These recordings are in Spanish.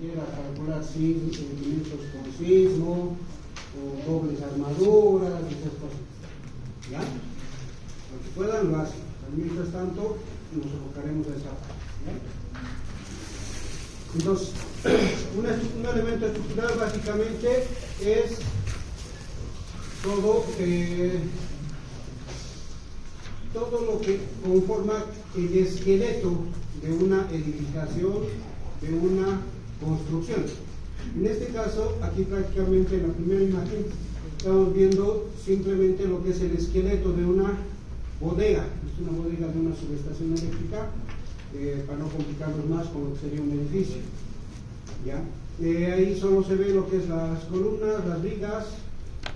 quiera calcular sismos con sismo, o dobles armaduras, y esas cosas. ¿Ya? Lo que puedan lo hacen. Mientras tanto, nos enfocaremos en esa parte. ¿Ya? Entonces, un elemento estructural básicamente es todo lo que conforma el esqueleto de una edificación, de una construcción. En este caso, aquí prácticamente en la primera imagen, estamos viendo simplemente lo que es el esqueleto de una bodega. Es una bodega de una subestación eléctrica, para no complicarnos más con lo que sería un edificio. ¿Ya? Ahí solo se ve lo que es las columnas, las vigas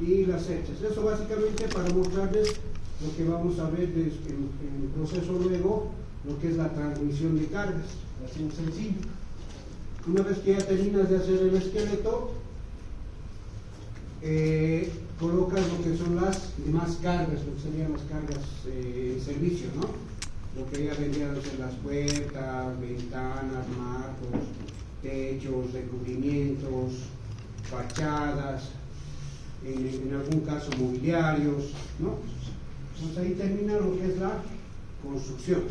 y las hechas. Eso básicamente para mostrarles lo que vamos a ver en el proceso luego, lo que es la transmisión de cargas. Así de sencillo. Una vez que ya terminas de hacer el esqueleto, colocas lo que son las demás cargas, lo que serían las cargas en servicio, ¿no? Lo que ya vendrían a ser las puertas, ventanas, marcos, techos, recubrimientos, fachadas, en algún caso mobiliarios, ¿no? Entonces ahí termina lo que es la construcción.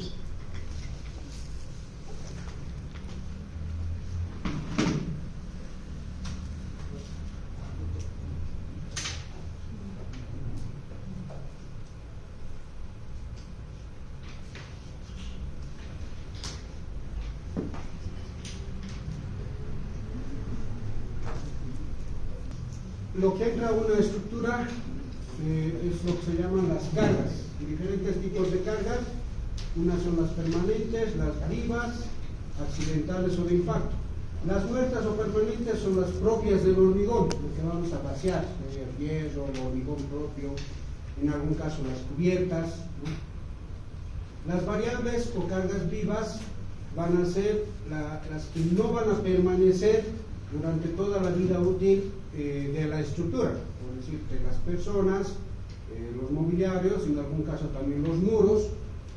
Lo que entra a una estructura es lo que se llaman las cargas, diferentes tipos de cargas. Unas son las permanentes, las vivas, accidentales o de impacto. Las muertas o permanentes son las propias del hormigón, lo que vamos a vaciar, el hierro, el hormigón propio, en algún caso las cubiertas, ¿no? Las variables o cargas vivas van a ser las que no van a permanecer durante toda la vida útil de la estructura, por decirte, las personas, los mobiliarios, en algún caso también los muros,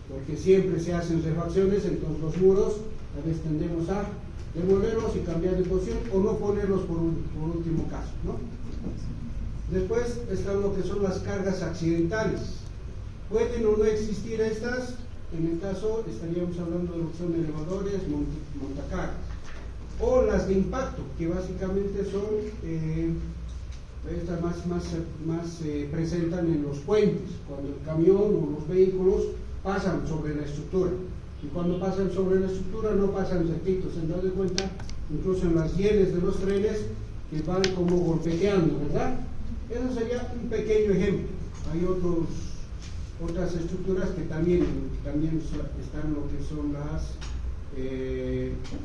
porque siempre se hacen refacciones, entonces los muros a veces tendemos a devolverlos y cambiar de posición o no ponerlos por último caso, ¿no? Después están lo que son las cargas accidentales. Pueden o no existir estas, en el caso estaríamos hablando de lo que son elevadores, montacargas. O las de impacto, que básicamente son, estas más presentan en los puentes, cuando el camión o los vehículos pasan sobre la estructura. Y cuando pasan sobre la estructura no pasan rectitos, se dan de cuenta, incluso en las rieles de los trenes, que van como golpeteando, ¿verdad? Eso sería un pequeño ejemplo. Hay otras estructuras que también están lo que son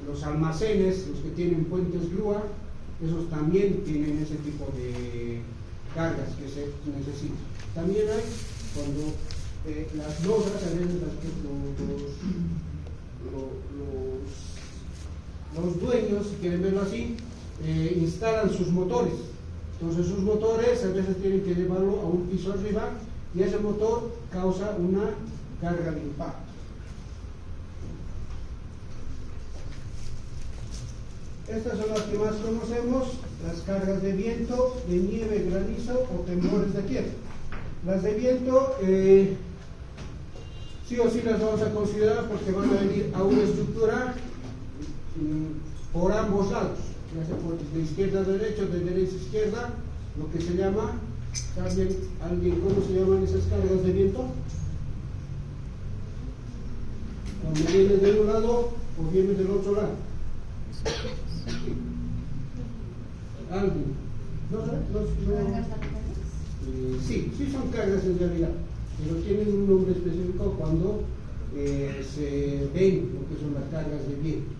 los almacenes, los que tienen puentes grúa, esos también tienen ese tipo de cargas que se necesitan. También hay cuando las losas, a veces los dueños, si quieren verlo así, instalan sus motores. Entonces sus motores a veces tienen que llevarlo a un piso arriba y ese motor causa una carga de impacto. Estas son las que más conocemos, las cargas de viento, de nieve, granizo o temblores de tierra. Las de viento, sí o sí las vamos a considerar porque van a venir a una estructura por ambos lados, ya sea de izquierda a derecha, de derecha a izquierda, lo que se llama, ¿alguien cómo se llaman esas cargas de viento? Cuando viene de un lado o viene del otro lado. ¿Alguien? Sí son cargas en realidad, pero tienen un nombre específico cuando se ven lo que son las cargas de viento.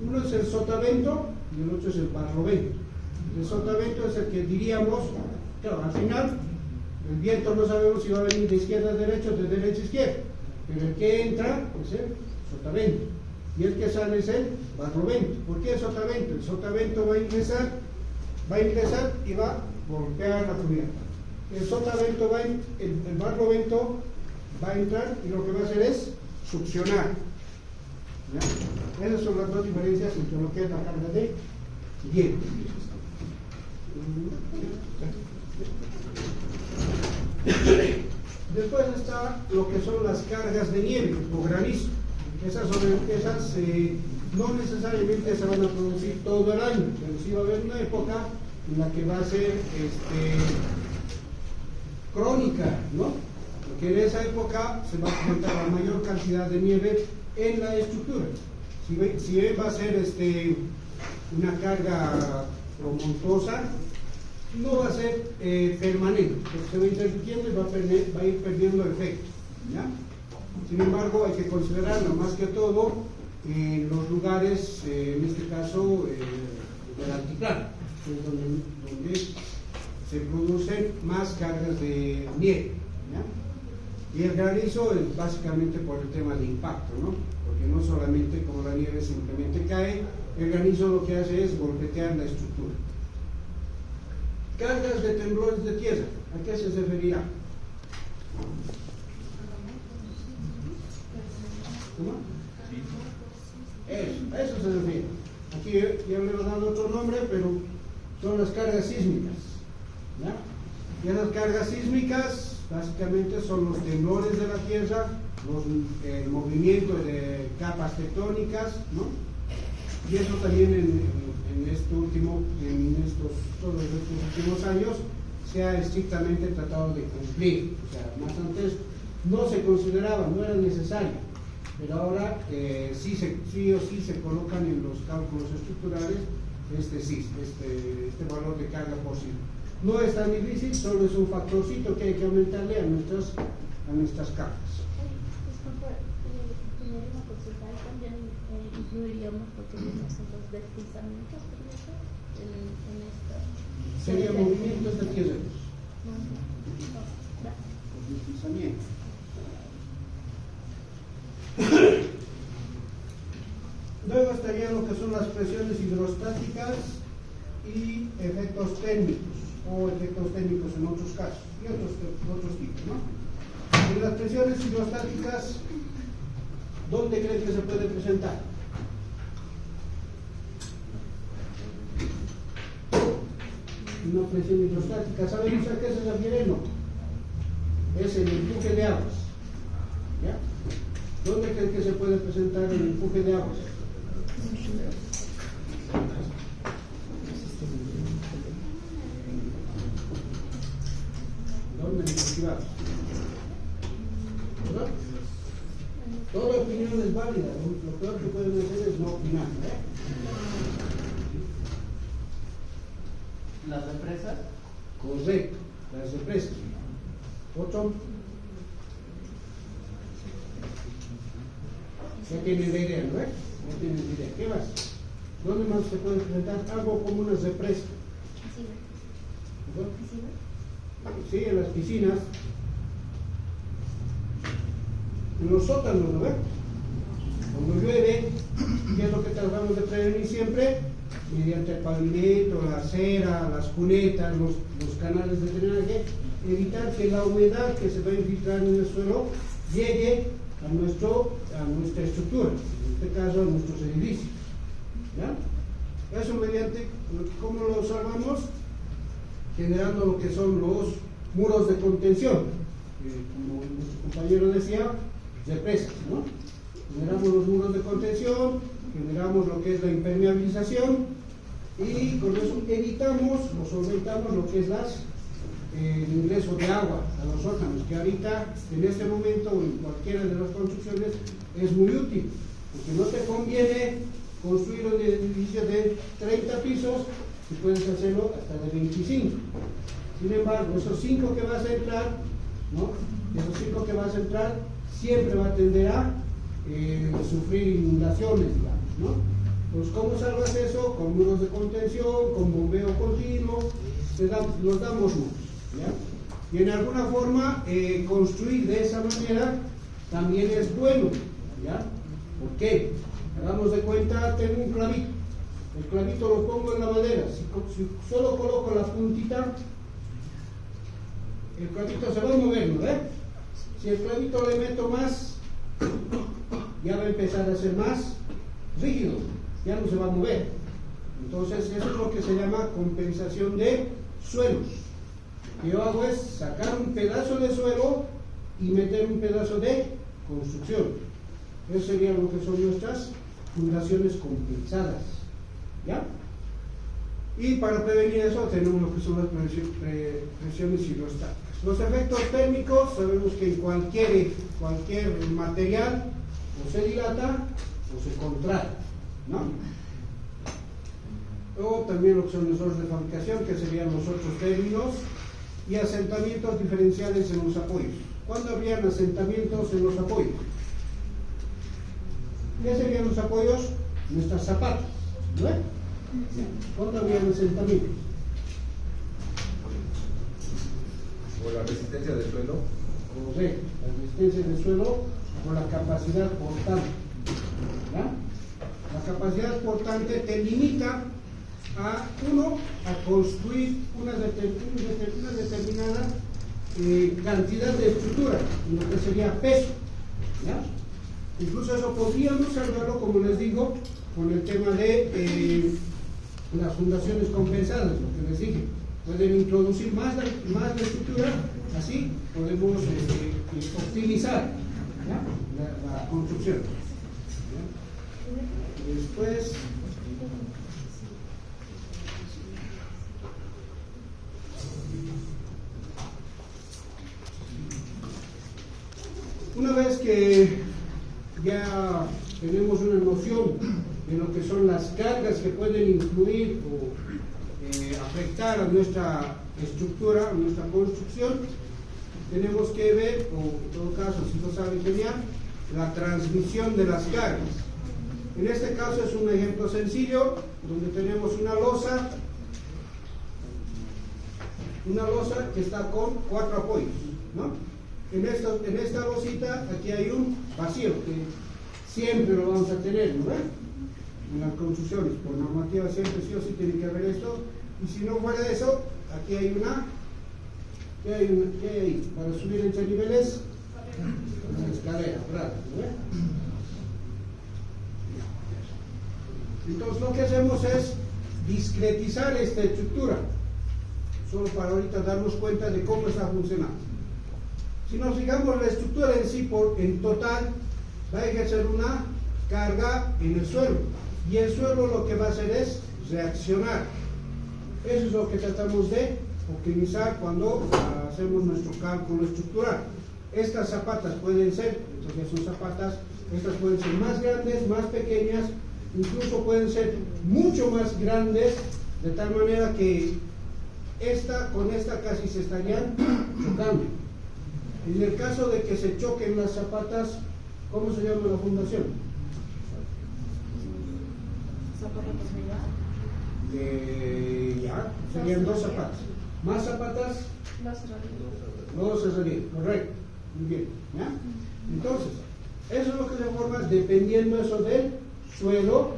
Uno es el sotavento y el otro es el barlovento. El sotavento es el que diríamos, claro, al final el viento no sabemos si va a venir de izquierda a derecha o de derecha a izquierda, pero el que entra es el sotavento y el que sale es el barlovento. ¿Por qué el sotavento? El sotavento va a ingresar y va a golpear la cubierta. El barlovento va a entrar y lo que va a hacer es succionar, ¿ya? Esas son las dos diferencias entre lo que es la carga de hielo. Después está lo que son las cargas de nieve o granizo. Esas no necesariamente se van a producir todo el año, pero sí va a haber una época en la que va a ser crónica, ¿no? Porque en esa época se va a presentar la mayor cantidad de nieve en la estructura. Si va a ser una carga montuosa, no va a ser permanente, porque se va interrumpiendo y va a ir perdiendo efecto, ¿ya? Sin embargo, hay que considerarlo más que todo en los lugares, en este caso, del altiplano, que es donde se producen más cargas de nieve, ¿ya? Y el granizo es básicamente por el tema de impacto, ¿no? Porque no solamente como la nieve simplemente cae, el granizo lo que hace es golpetear la estructura. Cargas de temblores de tierra, ¿a qué se referirá? ¿Cómo? A eso se refiere. Aquí ya le he dado otro nombre, pero son las cargas sísmicas, ¿ya? Y las cargas sísmicas básicamente son los temblores de la tierra, el movimiento de capas tectónicas, ¿no? Y eso también todos estos últimos años se ha estrictamente tratado de cumplir. O sea, más antes no se consideraba, no era necesario, pero ahora sí o sí se colocan en los cálculos estructurales este valor de carga posible. No es tan difícil, solo es un factorcito que hay que aumentarle a nuestras cargas. Disculpa, tener una consulta, también incluiríamos lo que vienen los deslizamientos en esta. Sería movimientos de tierra. Deslizamientos. Luego estarían lo que son las presiones hidrostáticas y efectos térmicos, o efectos térmicos en otros casos, y otros tipos, ¿no? En las presiones hidrostáticas, ¿dónde creen que se puede presentar? Una presión hidrostática, ¿sabemos a qué se refiere? No. Es el empuje de aguas, ¿ya? ¿Dónde creen que se puede presentar el empuje de aguas? ¿Dónde investigar? ¿Verdad? Toda opinión es válida, lo peor que pueden hacer es no opinar, ¿Las represas? Correcto, las represas. Otro. Ya tienen la idea, ¿no? Ya tienen la idea. ¿Qué más? ¿Dónde más se puede presentar algo como una represa? Sí, en las piscinas. En los sótanos, ¿no? Cuando llueve, ¿qué es lo que tratamos de prevenir siempre? Mediante el pavimento, la acera, las cunetas, los canales de drenaje, evitar que la humedad que se va a infiltrar en el suelo llegue a nuestra estructura, en este caso a nuestros edificios, ¿ya? Eso mediante, ¿cómo lo salvamos? Generando lo que son los muros de contención, como nuestro compañero decía, represas, ¿no? Generamos los muros de contención, generamos lo que es la impermeabilización y con eso evitamos o solventamos lo que es el ingreso de agua a los sótanos, que ahorita, en este momento, o en cualquiera de las construcciones, es muy útil, porque no te conviene construir un edificio de 30 pisos si puedes hacerlo hasta de 25. Sin embargo, esos 5 que vas a entrar, ¿no? Esos 5 que vas a entrar siempre va a tender a sufrir inundaciones, digamos, ¿no? Pues, ¿cómo salvas eso? Con muros de contención, con bombeo continuo, los damos unos, ¿ya? Y en alguna forma, construir de esa manera también es bueno, ¿ya? ¿Por qué? Hagamos de cuenta, tengo un clavito. El clavito lo pongo en la madera. Si solo coloco la puntita, el clavito se va a mover, ¿no? Si el clavito le meto más, ya va a empezar a hacer más rígido, ya no se va a mover. Entonces eso es lo que se llama compensación de suelos. Lo que yo hago es sacar un pedazo de suelo y meter un pedazo de construcción. Eso sería lo que son nuestras fundaciones compensadas, ¿ya? Y para prevenir eso tenemos lo que son las presiones hidrostáticas. Los efectos térmicos, sabemos que en cualquier material o se dilata o se contrae, ¿no? O también lo que son los errores de fabricación, que serían los otros términos, y asentamientos diferenciales en los apoyos. ¿Cuándo habrían asentamientos en los apoyos? ¿Qué serían los apoyos? Nuestras zapatas, ¿no? ¿Cuándo habrían asentamientos? O la resistencia del suelo. Correcto, la resistencia del suelo o la capacidad portante, ¿ya? La capacidad portante te limita a construir una determinada cantidad de estructura, lo que sería peso, ¿ya? Incluso eso podríamos salvarlo, como les digo, con el tema de las fundaciones compensadas, lo que les dije. Pueden introducir más de estructura, así podemos optimizar, ¿ya? La construcción, ¿ya? Después, una vez que ya tenemos una noción de lo que son las cargas que pueden influir o afectar a nuestra estructura, a nuestra construcción, tenemos que ver, o en todo caso, si lo saben genial, la transmisión de las cargas. En este caso es un ejemplo sencillo, donde tenemos una losa que está con 4 apoyos, ¿no? En esta losita, aquí hay un vacío, que siempre lo vamos a tener, ¿no? En las construcciones, por normativa siempre sí o sí tiene que haber esto, y si no fuera eso, aquí hay ¿qué hay ahí? Para subir entre niveles, una escalera, ¿verdad? Entonces lo que hacemos es discretizar esta estructura, solo para ahorita darnos cuenta de cómo está funcionando. Si nos fijamos, la estructura en sí, en total, va a ejercer una carga en el suelo, y el suelo lo que va a hacer es reaccionar. Eso es lo que tratamos de optimizar cuando hacemos nuestro cálculo estructural. Estas zapatas pueden ser, entonces son zapatas, estas pueden ser más grandes, más pequeñas, incluso pueden ser mucho más grandes, de tal manera que esta con esta casi se estarían chocando. En el caso de que se choquen las zapatas, ¿cómo se llama la fundación? Ya, serían 2 zapatas. ¿Más zapatas? No cerraría, correcto. Muy bien, ¿ya? Entonces, eso es lo que se forma dependiendo eso del suelo,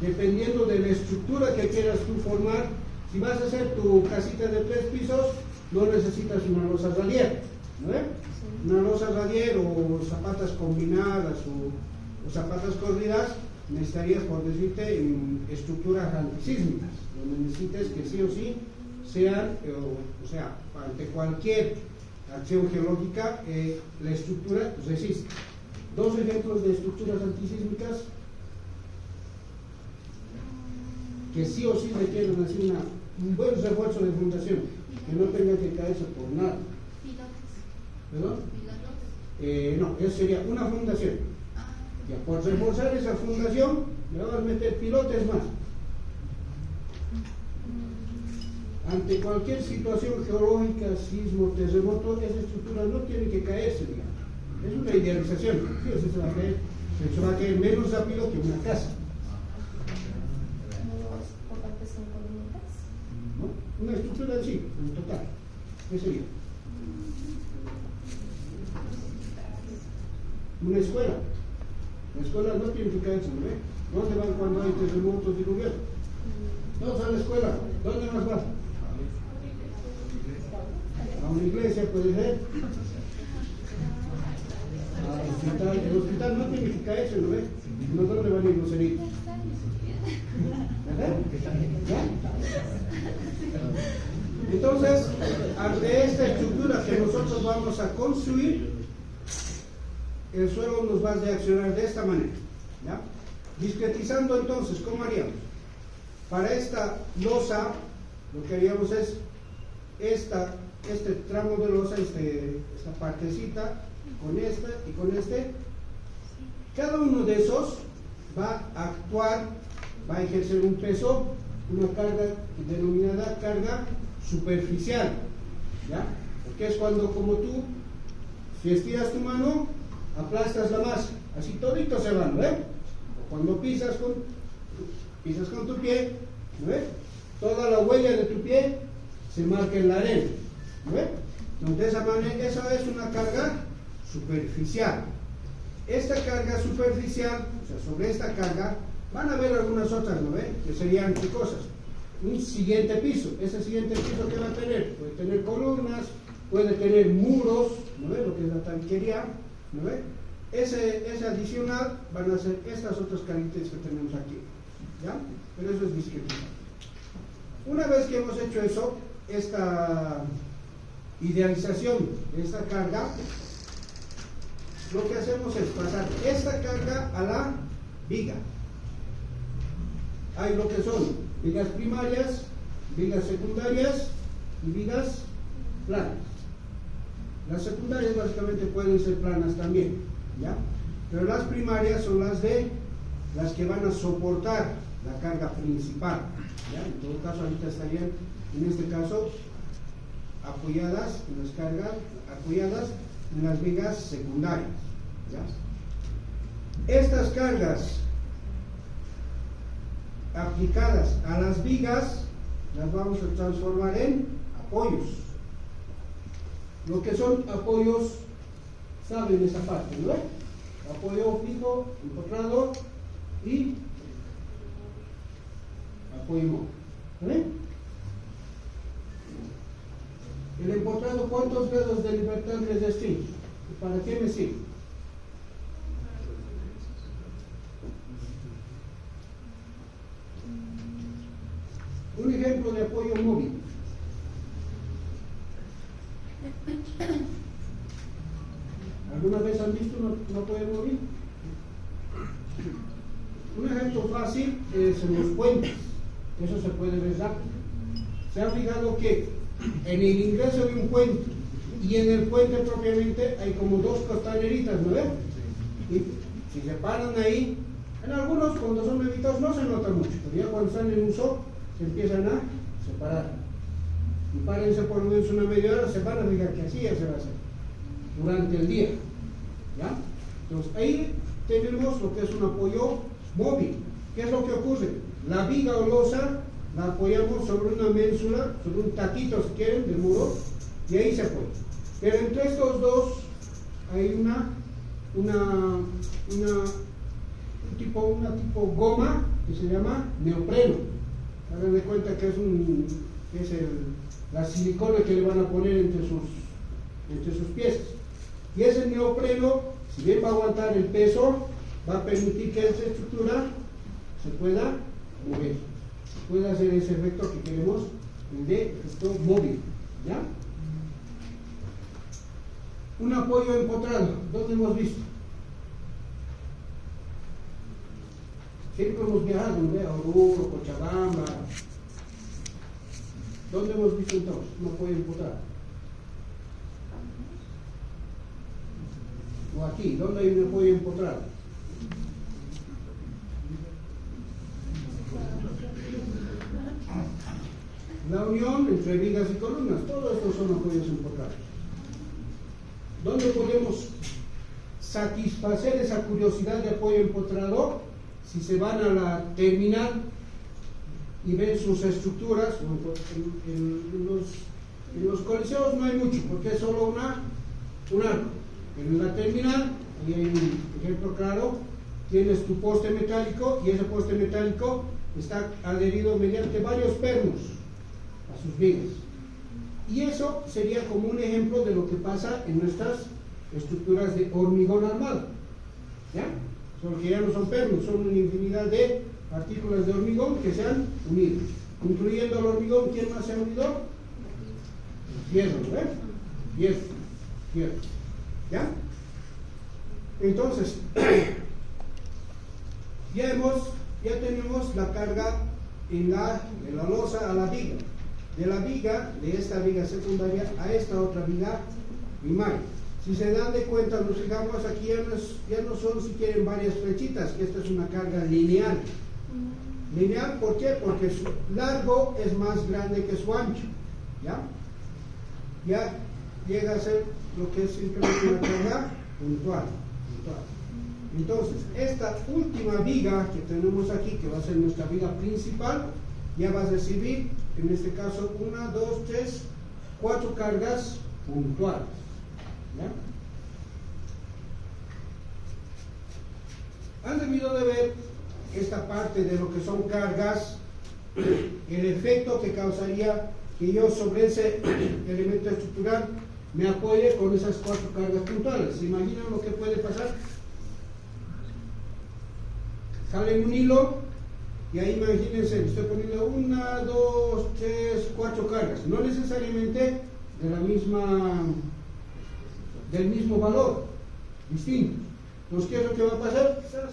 dependiendo de la estructura que quieras tú formar. Si vas a hacer tu casita de 3 pisos, no necesitas una losa radier, ¿no? Una losa radier o zapatas combinadas o zapatas corridas, necesitarías, por decirte, en estructuras antisísmicas, donde necesites que sí o sí sean, o sea, ante cualquier acción geológica, la estructura resiste. 2 ejemplos de estructuras antisísmicas que sí o sí requieren así un buen refuerzo de fundación, que no tenga que caerse por nada. ¿Perdón? No, eso sería una fundación. Ya, por reforzar esa fundación, le vamos a meter pilotes más. Ante cualquier situación geológica, sismo, terremoto, esa estructura no tiene que caerse, digamos. Es una idealización. Sí, se va a caer menos rápido que una casa. ¿No? Una estructura en sí, en total. ¿Qué sería? Una escuela. La escuela no tiene que caerse, ¿no? ¿Dónde van cuando hay terremotos diluvianos? Todos a la escuela. ¿Dónde más vas? A una iglesia puede ser. Al hospital. El hospital no tiene que caerse, ¿no? ¿No? ¿Dónde van a ir los heridos? ¿verdad? ¿Ya? Entonces, ante esta estructura que nosotros vamos a construir, el suelo nos va a reaccionar de esta manera, ¿ya? Discretizando entonces, ¿cómo haríamos? Para esta losa, lo que haríamos es este tramo de losa, esta partecita, con esta y con este, cada uno de esos va a actuar, va a ejercer un peso, una carga denominada carga superficial, ¿ya? Porque es cuando, como tú, si estiras tu mano, aplastas la masa, así todito se van, ¿ves? O cuando pisas con tu pie, ¿ves? Toda la huella de tu pie se marca en la arena, ¿ves? Entonces, de esa manera, esa es una carga superficial. Esta carga superficial, o sea, sobre esta carga, van a haber algunas otras, ¿no ven? Que serían, ¿qué cosas? Un siguiente piso. Ese siguiente piso, ¿qué va a tener? Puede tener columnas, puede tener muros, ¿no ven? Lo que es la tabiquería, ¿no ven? Ese adicional van a ser estas otras características que tenemos aquí, ¿ya? Pero eso es discretizar. Una vez que hemos hecho eso, esta idealización de esta carga, lo que hacemos es pasar esta carga a la viga. Hay lo que son vigas primarias, vigas secundarias y vigas planas. Las secundarias básicamente pueden ser planas también, ¿ya? Pero las primarias son las que van a soportar la carga principal, ¿ya? En todo caso, ahorita estarían, en este caso, apoyadas en las vigas secundarias, ¿ya? Estas cargas aplicadas a las vigas las vamos a transformar en apoyos. Lo que son apoyos, saben esa parte, ¿no? Apoyo fijo, empotrado y apoyo móvil, ¿vale? El empotrado, ¿cuántos grados de libertad les destino? ¿Para qué me sirve? Un ejemplo de apoyo móvil. ¿Alguna vez han visto un apoyo móvil? Un ejemplo fácil es en los puentes. Eso se puede ver rápido. Se ha fijado que en el ingreso de un puente y en el puente propiamente hay como dos costaneritas, ¿no ven? Y si se paran ahí, en algunos cuando son evitados no se nota mucho, pero ya cuando están en uso se empiezan a separar. Y párense por lo menos una media hora, se van a fijar que así ya se va a hacer durante el día, ¿ya? Entonces ahí tenemos lo que es un apoyo móvil. ¿Qué es lo que ocurre? La viga o losa la apoyamos sobre una ménsula, sobre un taquito si quieren, del muro, y ahí se apoya. Pero entre estos dos hay una tipo goma que se llama neopreno. Hagan de cuenta que es la silicona que le van a poner entre sus piezas. Y ese neopreno, si bien va a aguantar el peso, va a permitir que esa estructura se pueda mover, puede hacer ese efecto que queremos, el de efecto móvil, ¿ya? Un apoyo empotrado, ¿dónde hemos visto? Siempre hemos viajado, ¿no? A Oruro, Cochabamba. ¿Dónde hemos visto entonces un apoyo empotrado? O aquí, ¿dónde hay un apoyo empotrado? La unión entre vigas y columnas, todos estos son apoyos empotrados. ¿Dónde podemos satisfacer esa curiosidad de apoyo empotrado? Si se van a la terminal y ven sus estructuras, en los coliseos no hay mucho, porque es solo un arco. En la terminal, ahí hay un ejemplo claro, tienes tu poste metálico y ese poste metálico está adherido mediante varios pernos a sus vigas. Y eso sería como un ejemplo de lo que pasa en nuestras estructuras de hormigón armado, ¿ya? Solo que ya no son pernos, son una infinidad de partículas de hormigón que se han unido. Incluyendo el hormigón, ¿quién más se ha unido? Hierro, ¿ves? Hierro. ¿Ya? Entonces, ya tenemos la carga de la losa a la viga. De esta viga secundaria a esta otra viga primaria. Si se dan de cuenta, nos fijamos aquí, ya no son, si quieren, varias flechitas, que esta es una carga lineal. Lineal, ¿por qué? Porque su largo es más grande que su ancho. Ya llega a ser lo que es simplemente una carga puntual. Entonces, esta última viga que tenemos aquí, que va a ser nuestra viga principal, ya va a recibir, en este caso, 1, 2, 3, 4 cargas puntuales. Han debido de ver esta parte de lo que son cargas, el efecto que causaría que yo sobre ese elemento estructural me apoye con esas 4 cargas puntuales. ¿Se imaginan lo que puede pasar? Sale un hilo y ahí imagínense, estoy poniendo 1, 2, 3, 4 cargas, no necesariamente del mismo valor, distinto. Entonces, ¿qué es lo que va a pasar? Quizás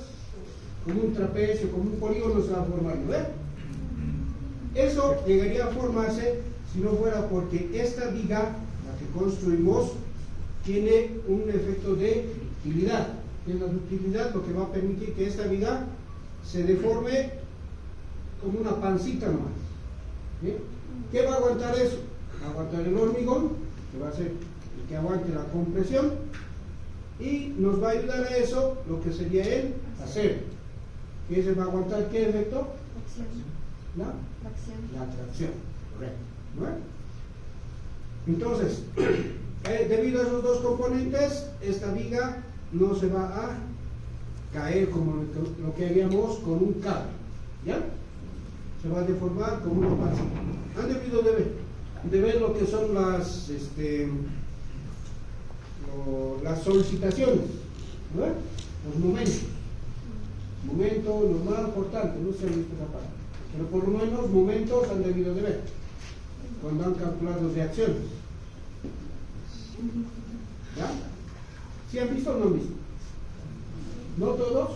como un trapecio, como un polígono se va a formar, ¿no ven? Eso llegaría a formarse si no fuera porque esta viga, la que construimos, tiene un efecto de ductilidad. Y en la ductilidad lo que va a permitir que esta viga se deforme como una pancita nomás. ¿Bien? ¿Qué va a aguantar eso? Va a aguantar el hormigón, que va a ser el que aguante la compresión, y nos va a ayudar a eso lo que sería el acero. ¿Y ese va a aguantar qué efecto? La tracción. Correcto. ¿No? Entonces, debido a esos dos componentes, esta viga no se va a caer como lo que haríamos con un cable. ¿Ya? Se va a deformar como una pancita. Han debido de ver lo que son las solicitaciones, ¿no? Los momentos. Momento normal, cortante, no se han visto esa parte. Pero por lo menos momentos han debido de ver cuando han calculado reacciones. ¿Ya? ¿Sí han visto o no han visto? ¿No todos?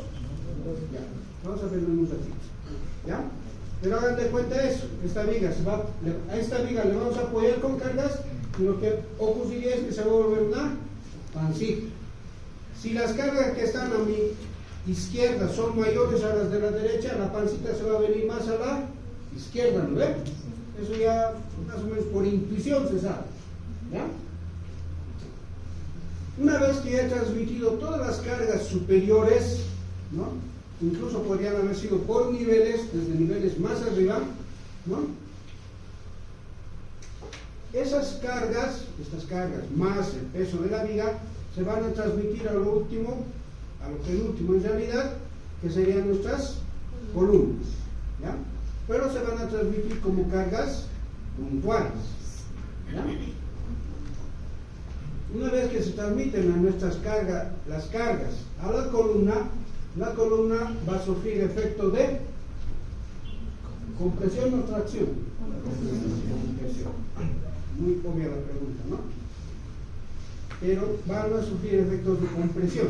Ya. Vamos a verlo en un ratito. ¿Ya? Pero hagan de cuenta eso, a esta viga le vamos a apoyar con cargas, y lo que ocurriría es que se va a volver una pancita. Si las cargas que están a mi izquierda son mayores a las de la derecha, la pancita se va a venir más a la izquierda, ¿no ven? Eso ya más o menos por intuición se sabe. ¿Ya? Una vez que ya he transmitido todas las cargas superiores, ¿no? Incluso podrían haber sido por niveles, desde niveles más arriba, ¿no? Estas cargas más el peso de la viga, se van a transmitir a lo penúltimo en realidad, que serían nuestras columnas, ¿ya? Pero se van a transmitir como cargas puntuales, ¿ya? Una vez que se transmiten a nuestras las cargas a la columna va a sufrir efecto de compresión o tracción. Compresión. Muy obvia la pregunta, ¿no? Pero van a sufrir efectos de compresión.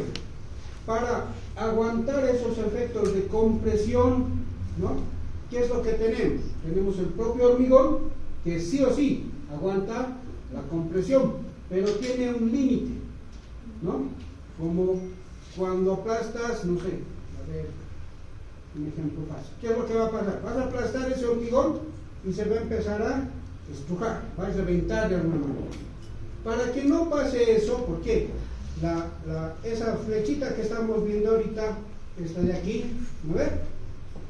Para aguantar esos efectos de compresión, ¿no? ¿Qué es lo que tenemos? Tenemos el propio hormigón, que sí o sí aguanta la compresión, pero tiene un límite, ¿no? Como cuando aplastas, no sé, a ver, un ejemplo fácil. ¿Qué es lo que va a pasar? Vas a aplastar ese hormigón y se va a empezar a estrujar, va a reventar de alguna manera. Para que no pase eso, ¿por qué? Esa flechita que estamos viendo ahorita, esta de aquí, ¿no ves?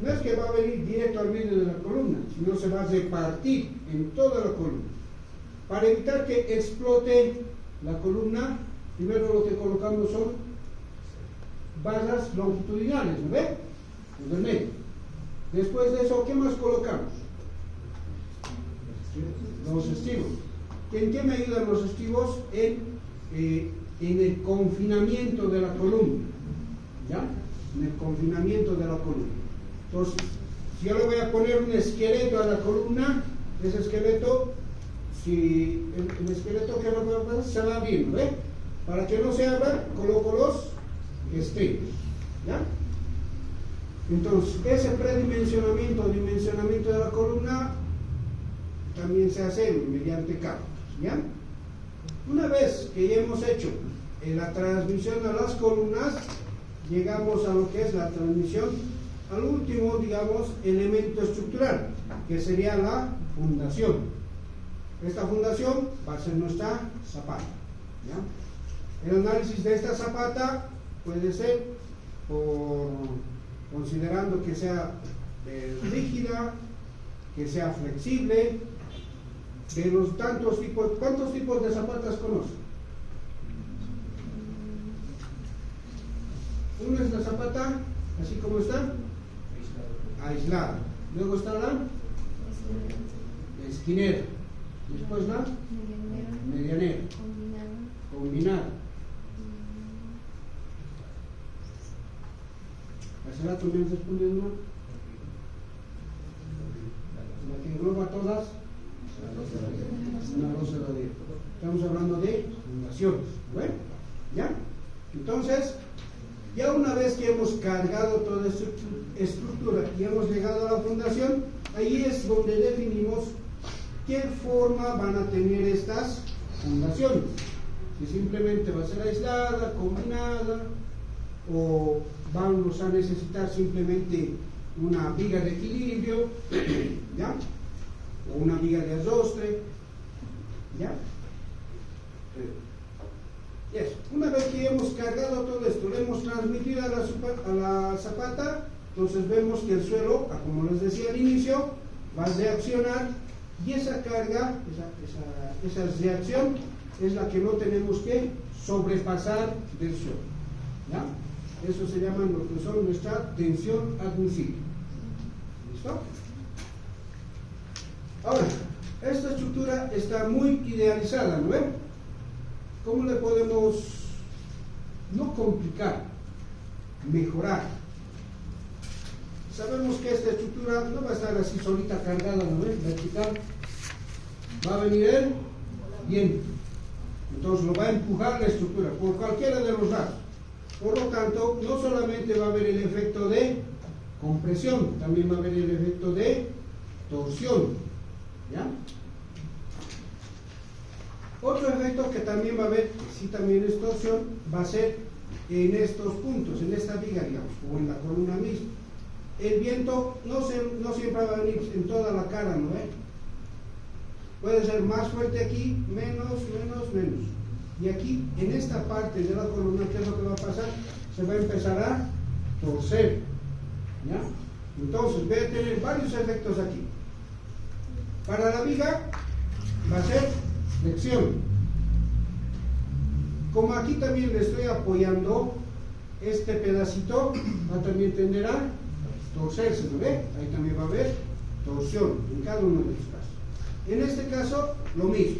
No es que va a venir directo al medio de la columna, sino se va a repartir en toda la columna. Para evitar que explote la columna, primero lo que colocamos son barras longitudinales, ¿no ves? En el medio. Después de eso, ¿qué más colocamos? Los estribos. ¿En qué me ayudan los estribos? En el confinamiento de la columna. ¿Ya? En el confinamiento de la columna. Entonces, si yo le voy a poner un esqueleto a la columna, ese esqueleto, si el esqueleto que lo voy a poner se va abriendo, ¿ve? Para que no se abra, coloco los estribos, ¿ya? Entonces, ese predimensionamiento o dimensionamiento de la columna también se hace mediante cálculos, ¿ya? Una vez que ya hemos hecho la transmisión de las columnas, llegamos a lo que es la transmisión al último, digamos, elemento estructural, que sería la fundación. Esta fundación va a ser nuestra zapata, ¿ya? El análisis de esta zapata puede ser considerando que sea rígida, que sea flexible, de los tantos tipos. ¿Cuántos tipos de zapatas conocen? Uno es la zapata, así como está, aislada. Luego está la esquinera. Después la medianera. Combinada. ¿Hace rato me han respondido una? La que engloba todas. Una rosa de. Estamos hablando de fundaciones. Bueno, ¿ya? Entonces, ya una vez que hemos cargado toda esta estructura y hemos llegado a la fundación, ahí es donde definimos qué forma van a tener estas fundaciones. Si simplemente va a ser aislada, combinada, o vamos a necesitar simplemente una viga de equilibrio, ¿ya? O una viga de arrastre, ¿ya? Yes. Una vez que hemos cargado todo esto, lo hemos transmitido a la zapata, entonces vemos que el suelo, como les decía al inicio, va a reaccionar, y esa carga, esa reacción es la que no tenemos que sobrepasar del suelo, ¿ya? Eso se llama lo que son nuestra tensión admisible. ¿Listo? Ahora, esta estructura está muy idealizada, ¿no ven? ¿Cómo le podemos no complicar, mejorar? Sabemos que esta estructura no va a estar así solita cargada, ¿no ven? Vertical. Va a venir él bien. Entonces lo va a empujar la estructura por cualquiera de los lados. Por lo tanto, no solamente va a haber el efecto de compresión, también va a haber el efecto de torsión, ¿ya? Otro efecto que también va a haber, que sí también es torsión, va a ser en estos puntos, en esta viga, digamos, o en la columna misma. El viento no siempre va a venir en toda la cara, ¿no? Puede ser más fuerte aquí, menos. Y aquí, en esta parte de la columna, ¿qué es lo que va a pasar? Se va a empezar a torcer, ¿ya? Entonces, voy a tener varios efectos aquí. Para la viga, va a ser flexión. Como aquí también le estoy apoyando, este pedacito va a también tender a torcerse, ¿no ve? Ahí también va a haber torsión en cada uno de los casos. En este caso, lo mismo,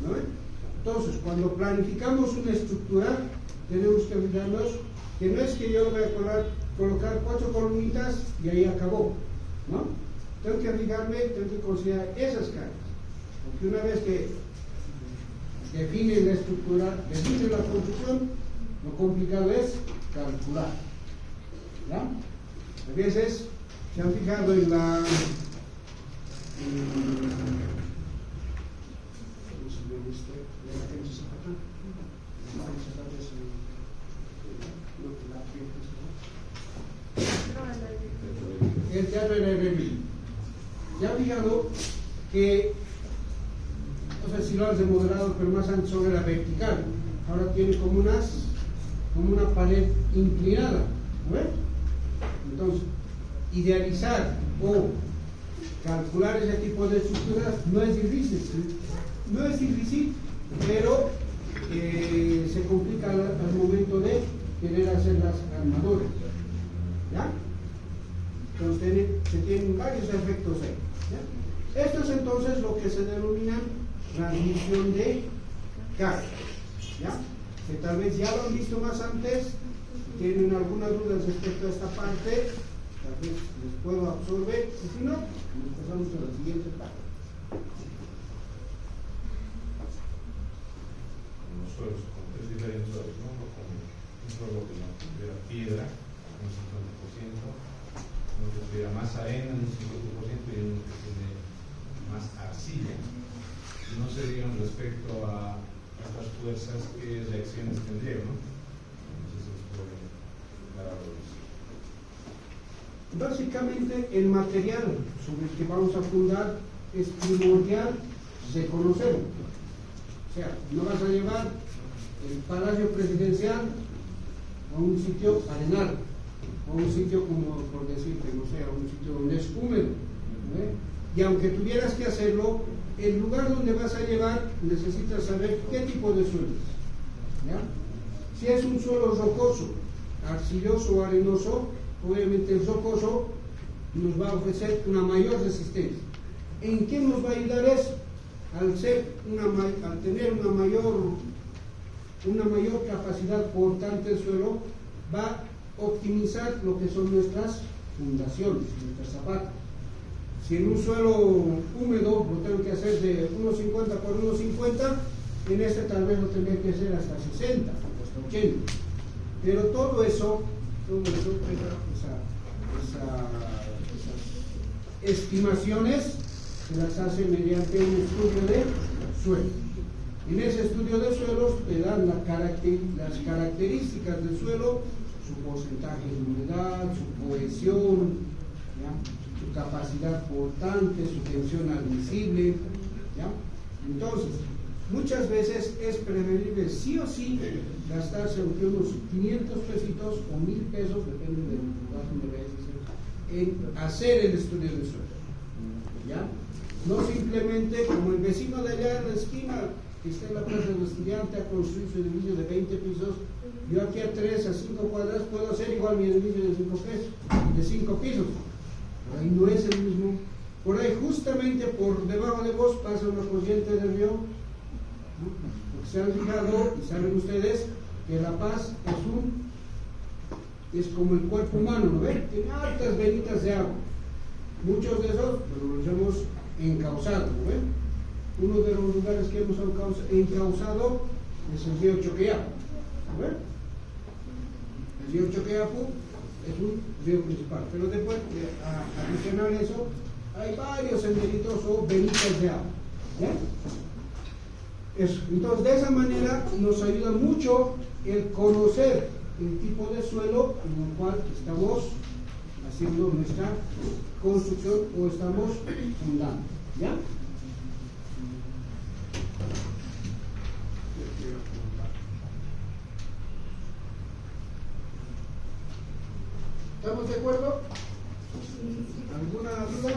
¿no ve? Entonces, cuando planificamos una estructura, tenemos que fijarnos que no es que yo voy a colocar 4 columnitas y ahí acabó, ¿no? Tengo que fijarme, tengo que considerar esas cargas, porque una vez que define la estructura, define la construcción, lo complicado es calcular, ¿ya? A veces se han fijado en la el teatro de Reville. Ya han fijado que, no sé si lo han remodelado, pero más antes solo era vertical, ahora tiene como una pared inclinada, ¿no ves? Entonces, idealizar o calcular ese tipo de estructuras no es difícil, pero se complica al momento de querer hacer las armaduras, ¿ya? Entonces se tienen varios efectos ahí, ¿ya? Esto es entonces lo que se denomina transmisión de carga, ¿ya? Que tal vez ya lo han visto más antes. Si tienen alguna duda respecto a esta parte, tal vez les puedo absorber, y si no, nos pasamos a la siguiente etapa. Los suelos, con tres diferentes suelos, ¿no? Con un suelo que no tuviera piedra, un 50%, uno que tuviera más arena, un 50%, y uno que tiene más arcilla. No sé, digamos, respecto a estas fuerzas, qué reacciones tendrían, ¿no? No sé si se puede dar algo de eso. Básicamente, el material sobre el que vamos a fundar es primordial reconocerlo. O sea, no vas a llevar el Palacio Presidencial a un sitio arenal, a un sitio como, por decirte, no sé, a un sitio donde es húmedo, ¿no? Y aunque tuvieras que hacerlo, el lugar donde vas a llevar necesitas saber qué tipo de suelo es, ¿ya? Si es un suelo rocoso, arcilloso o arenoso, obviamente el rocoso nos va a ofrecer una mayor resistencia. ¿En qué nos va a ayudar eso? Al tener una mayor capacidad portante del suelo, va a optimizar lo que son nuestras fundaciones, nuestras zapatas. Si en un suelo húmedo lo tengo que hacer de 1,50 por 1,50, en este tal vez lo tendría que hacer hasta 60, hasta 80. Pero todo eso esas estimaciones se las hace mediante un estudio de suelo. En ese estudio de suelos te dan las características del suelo, su porcentaje de humedad, su cohesión, ¿ya? Su capacidad portante, su tensión admisible, ¿ya? Entonces, muchas veces es preferible sí o sí gastarse entre unos 500 pesitos o 1000 pesos, depende del lugar donde vayas a hacer, en hacer el estudio de suelo, ¿ya? No simplemente como el vecino de allá en la esquina que está en la plaza del estudiante ha construido su edificio de 20 pisos, yo aquí a 3 a 5 cuadras puedo hacer igual mi edificio de 5 pisos. Por ahí no es el mismo. Por ahí justamente por debajo de vos pasa una corriente de río, ¿no? Porque se han fijado y saben ustedes que La Paz es como el cuerpo humano, ¿no ven? Tiene altas venitas de agua. Muchos de esos los hemos encauzado, ¿no ven? Uno de los lugares que hemos encauzado es el río Choqueyapu, ¿no ven? El río Choqueyapu es un río principal, pero después, adicional a eso, hay varios senderitos o venitas de agua, ¿ya? Eso. Entonces, de esa manera nos ayuda mucho el conocer el tipo de suelo en el cual estamos haciendo nuestra construcción o estamos fundando, ¿ya? ¿Estamos de acuerdo? ¿Alguna duda?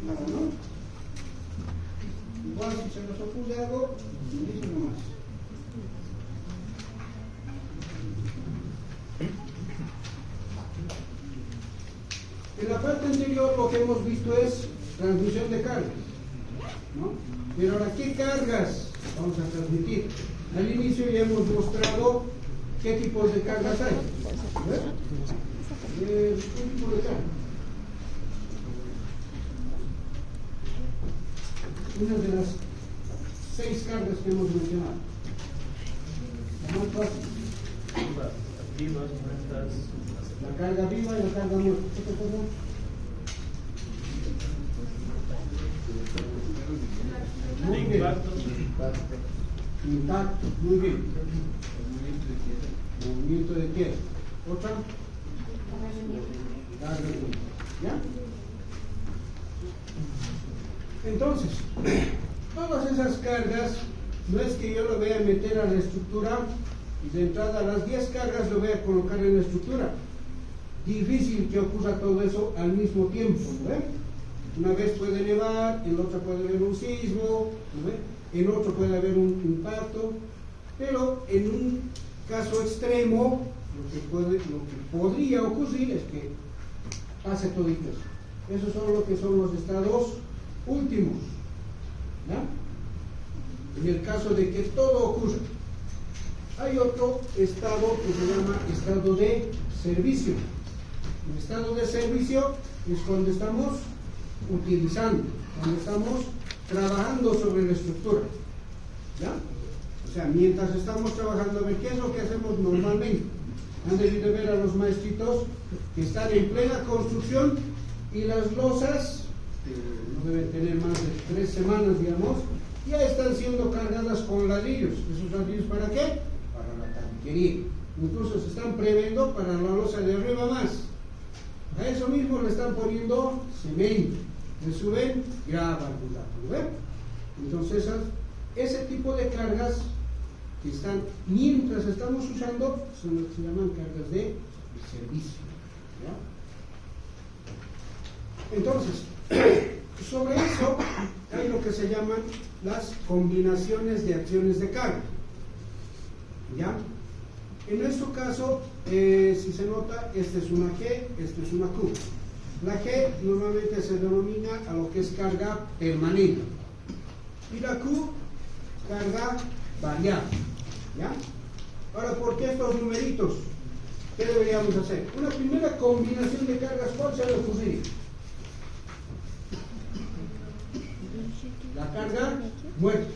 No. Igual si se nos ocurre algo, dicen nomás. En la parte anterior lo que hemos visto es transmisión de cargas, ¿no? Pero ahora, ¿qué cargas vamos a transmitir? Al inicio ya hemos mostrado qué tipos de cargas hay. ¿Ves? ¿Qué tipo de carga? Una de las 6 cargas que hemos mencionado. La más fácil. Vivas, muertas. La carga viva y la carga muerta. ¿Qué te pasa? Muy bien. Impacto, muy bien. Movimiento de tierra. ¿Otra? Carga viva. ¿Ya? Entonces, todas esas cargas, no es que yo lo voy a meter a la estructura y de entrada las 10 cargas lo voy a colocar en la estructura. Difícil que ocurra todo eso al mismo tiempo, ¿no ve? Una vez puede nevar, en otra puede haber un sismo, ¿no ve? En otro puede haber un impacto, pero en un caso extremo, lo que podría ocurrir es que pase todo eso. Esos son lo que son los estados últimos, ¿ya? En el caso de que todo ocurra. Hay otro estado que se llama estado de servicio. El estado de servicio es cuando estamos utilizando, cuando estamos trabajando sobre la estructura, ¿ya? O sea, mientras estamos trabajando, a ver, ¿qué es lo que hacemos normalmente? Han debido ver a los maestritos que están en plena construcción y las losas, no deben tener más de 3 semanas, digamos, ya están siendo cargadas con ladrillos. ¿Esos ladrillos para qué? Para la tabiquería. Incluso se están previendo para la losa de arriba más. A eso mismo le están poniendo cemento, le suben grava al ¿no ven? Entonces, ese tipo de cargas que están mientras estamos usando son lo que se llaman cargas de servicio, ¿ya? Entonces, sobre eso hay lo que se llaman las combinaciones de acciones de carga, ¿ya? En nuestro caso, si se nota, esta es una G, esta es una Q. La G normalmente se denomina a lo que es carga permanente y la Q, carga variable, ¿ya? Ahora, ¿por qué estos numeritos? ¿Qué deberíamos hacer? Una primera combinación de cargas, ¿cuál se le ocurriría? La carga muerta,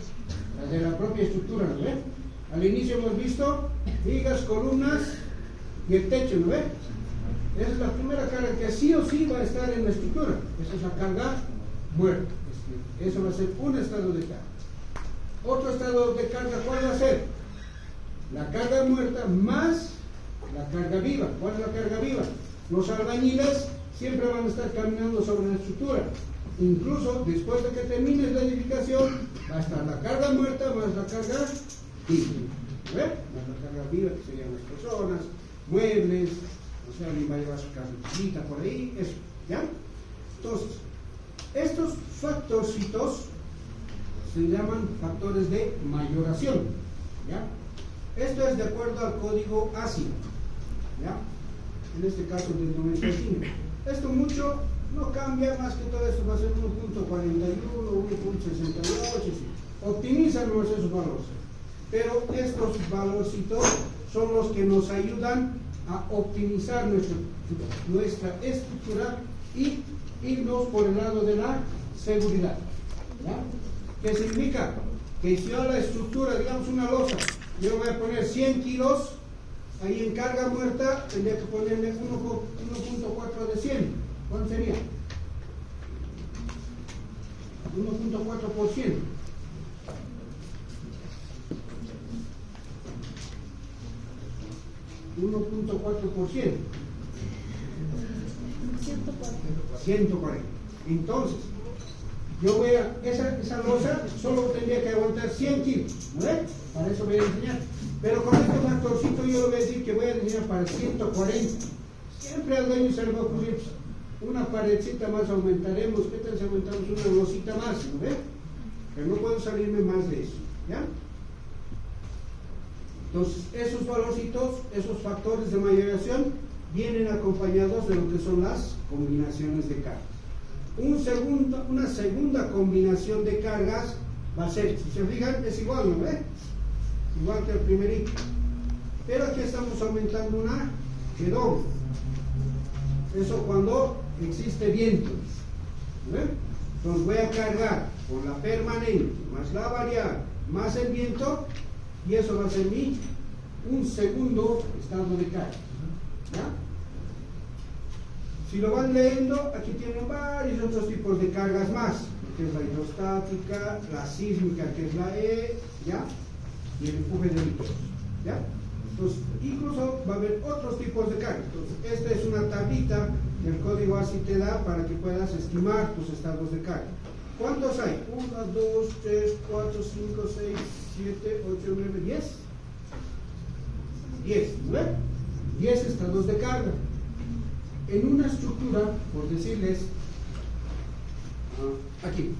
la de la propia estructura, ¿no ve? Al inicio hemos visto vigas, columnas y el techo, ¿no ve? Esa es la primera carga que sí o sí va a estar en la estructura. Esa es la carga muerta. Eso va a ser un estado de carga. Otro estado de carga, ¿cuál va a ser? La carga muerta más la carga viva. ¿Cuál es la carga viva? Los albañiles siempre van a estar caminando sobre la estructura. Incluso después de que termine la edificación, va a estar la carga muerta más la carga viva. ¿Ve? Más la carga viva, que serían las personas, muebles, o sea, alguien va a llevar su casita por ahí, eso, ¿ya? Entonces, estos factorcitos se llaman factores de mayoración, ¿ya? Esto es de acuerdo al código ASI, ¿ya? En este caso del 95. Esto mucho no cambia, más que todo esto va a ser 1.41, 1.68, sí. Optimizan esos valores. Pero estos valorcitos son los que nos ayudan a optimizar nuestra estructura y irnos por el lado de la seguridad, ¿ya? ¿Qué significa? Que si yo a la estructura, digamos una losa, yo voy a poner 100 kilos, ahí en carga muerta tendría que ponerle 1.4 de 100. ¿Cuánto sería? 1.4%. 1.4%. 140. Entonces, yo voy a, esa losa solo tendría que aguantar 100 kilos, ¿no ves? Para eso voy a enseñar. Pero con este factorcito yo le voy a decir que voy a diseñar para 140. Siempre al dueño se le va a ocurrir una paredcita más, aumentaremos. ¿Qué tal si aumentamos una losita más? ¿No ves? Pero no puedo salirme más de eso, ¿ya? Entonces, esos valorcitos, esos factores de mayoración vienen acompañados de lo que son las combinaciones de cargas. Una segunda combinación de cargas va a ser, si se fijan, es igual, ¿no ve? Igual que el primerito. Pero aquí estamos aumentando una de doble. Eso cuando existe viento, ¿no ve? Entonces voy a cargar con la permanente, más la variable, más el viento, y eso va a ser un segundo estado de carga, ¿ya? Si lo van leyendo, aquí tienen varios otros tipos de cargas más, que es la hidrostática, la sísmica, que es la E, ¿ya? Y el empuje de líquidos, ¿ya? Entonces, incluso va a haber otros tipos de cargas. Entonces, esta es una tablita que el código ASI te da para que puedas estimar tus estados de carga. ¿Cuántos hay? 1, 2, 3, 4, 5, 6, 7, 8, 9, 10. 10, ¿no? 10 estados de carga. En una estructura, por decirles, aquí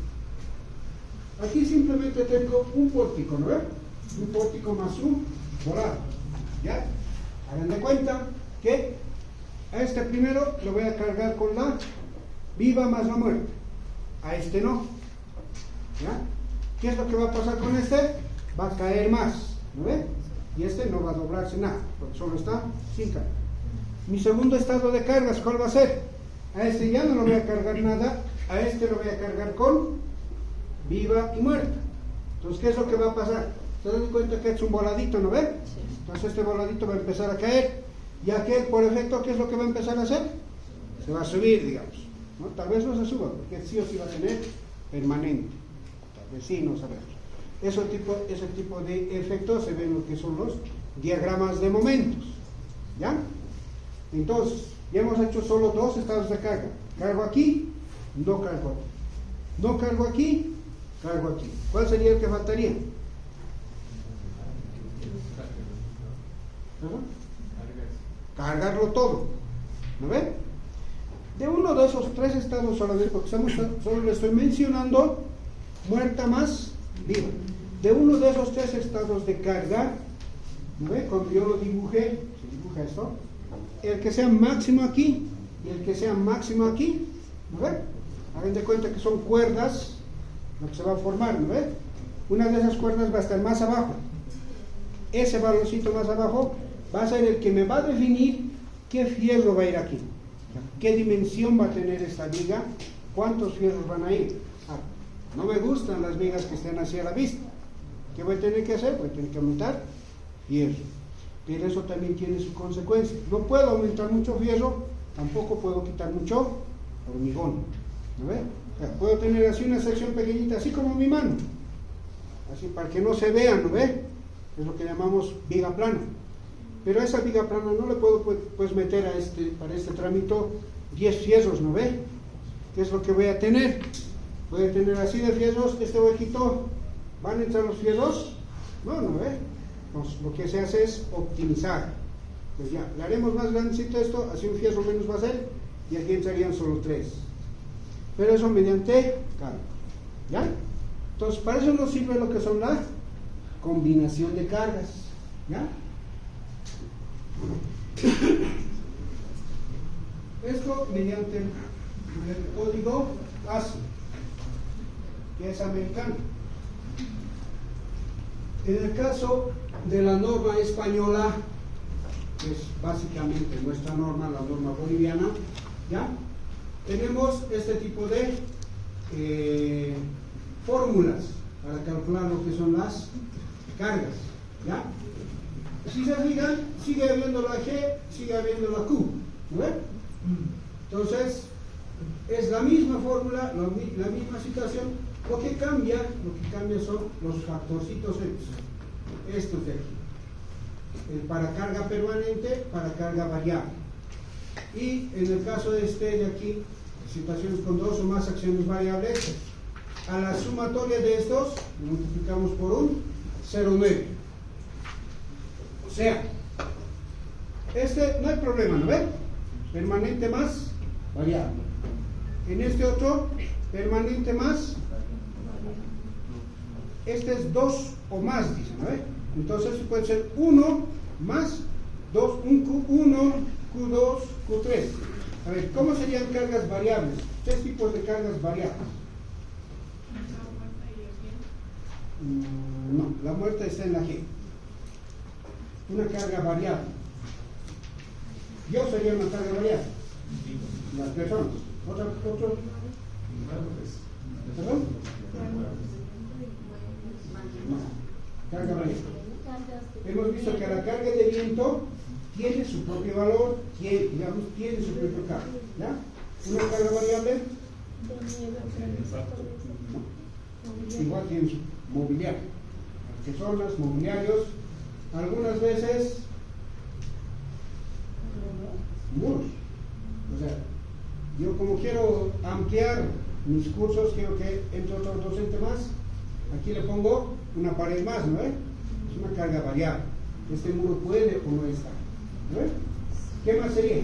simplemente tengo un pórtico, ¿no? Un pórtico más un volado, ¿ya? Hagan de cuenta que a este primero lo voy a cargar con la viva más la muerta, a este no, ¿ya? ¿Qué es lo que va a pasar con este? Va a caer más, ¿no ve? Y este no va a doblarse nada, porque solo está sin carga. Mi segundo estado de cargas, ¿cuál va a ser? A este ya no lo voy a cargar nada, a este lo voy a cargar con viva y muerta. Entonces, ¿qué es lo que va a pasar? Se dan cuenta que es un voladito, ¿no ven? Entonces este voladito va a empezar a caer, y aquel por efecto, ¿qué es lo que va a empezar a hacer? Se va a subir, digamos, ¿no? Tal vez no se suba, porque sí o sí va a tener permanente, tal vez sí, no sabemos. Ese tipo de efectos se ven en lo que son los diagramas de momentos, ¿ya? Entonces, ya hemos hecho solo dos estados de carga. Cargo aquí, no cargo aquí. No cargo aquí, cargo aquí. ¿Cuál sería el que faltaría? ¿Perdón? Cargarlo todo, ¿no ven? De uno de esos tres estados solamente, porque solo le estoy mencionando muerta más viva. De uno de esos tres estados de carga, ¿no ven? Cuando yo lo dibujé, se dibuja esto, el que sea máximo aquí y el que sea máximo aquí, ¿no ven? Hagan de cuenta que son cuerdas lo que se va a formar, ¿no ven? Una de esas cuerdas va a estar más abajo. Ese baloncito más abajo va a ser el que me va a definir qué fierro va a ir aquí, qué dimensión va a tener esta viga, cuántos fierros van a ir. No me gustan las vigas que estén hacia la vista. ¿Qué voy a tener que hacer? Voy a tener que aumentar fierro. Pero eso también tiene su consecuencia. No puedo aumentar mucho fierro, tampoco puedo quitar mucho hormigón. ¿No ve? O sea, puedo tener así una sección pequeñita, así como mi mano, así para que no se vea, ¿no ve? Es lo que llamamos viga plana. Pero a esa viga plana no le puedo pues meter para este trámite 10 fierros, ¿no ve? ¿Qué es lo que voy a tener? Voy a tener así de fierros, este huequito, ¿van a entrar los fierros? No, ¿no ve? Entonces, lo que se hace es optimizar. Pues ya, le haremos más grandecito esto, así un fierro menos va a ser, y aquí entrarían solo 3. Pero eso mediante cálculo, ¿ya? Entonces, para eso nos sirve lo que son la combinación de cargas, ¿ya? Esto mediante el código ASI, que es americano. En el caso de la norma española, que es básicamente nuestra norma, la norma boliviana, ¿ya? Tenemos este tipo de fórmulas para calcular lo que son las cargas, ¿ya? Si se fijan, sigue habiendo la G, sigue habiendo la Q, ¿no ven? Entonces, es la misma fórmula, la misma situación. Lo que cambia son los factorcitos estos de aquí. Para carga permanente, para carga variable. Y en el caso de aquí, situaciones con 2 o más acciones variables, a la sumatoria de estos lo multiplicamos por un 0,9. O sea, no hay problema, ¿no ven? Permanente más variable. En este otro, permanente más, este es 2 o más, dicen, ¿no ven? Entonces puede ser 1 más 2, un Q1, Q2, Q3. A ver, ¿cómo serían cargas variables? 3 tipos de cargas variables. No, la muerta está en la G. Una carga variable. Yo sería una carga variable. Las personas. ¿Otro? ¿Perdón? No, carga variable. Hemos visto que la carga de viento tiene su propio valor, tiene su propio carga, ¿ya? Una carga variable, igual tiene su mobiliario, personas, mobiliarios, algunas veces muros. O sea, yo como quiero ampliar mis cursos, quiero que entre otro docente más, aquí le pongo una pared más, ¿no? Es una carga variable. Este muro puede o no está. ¿No? ¿Qué más sería?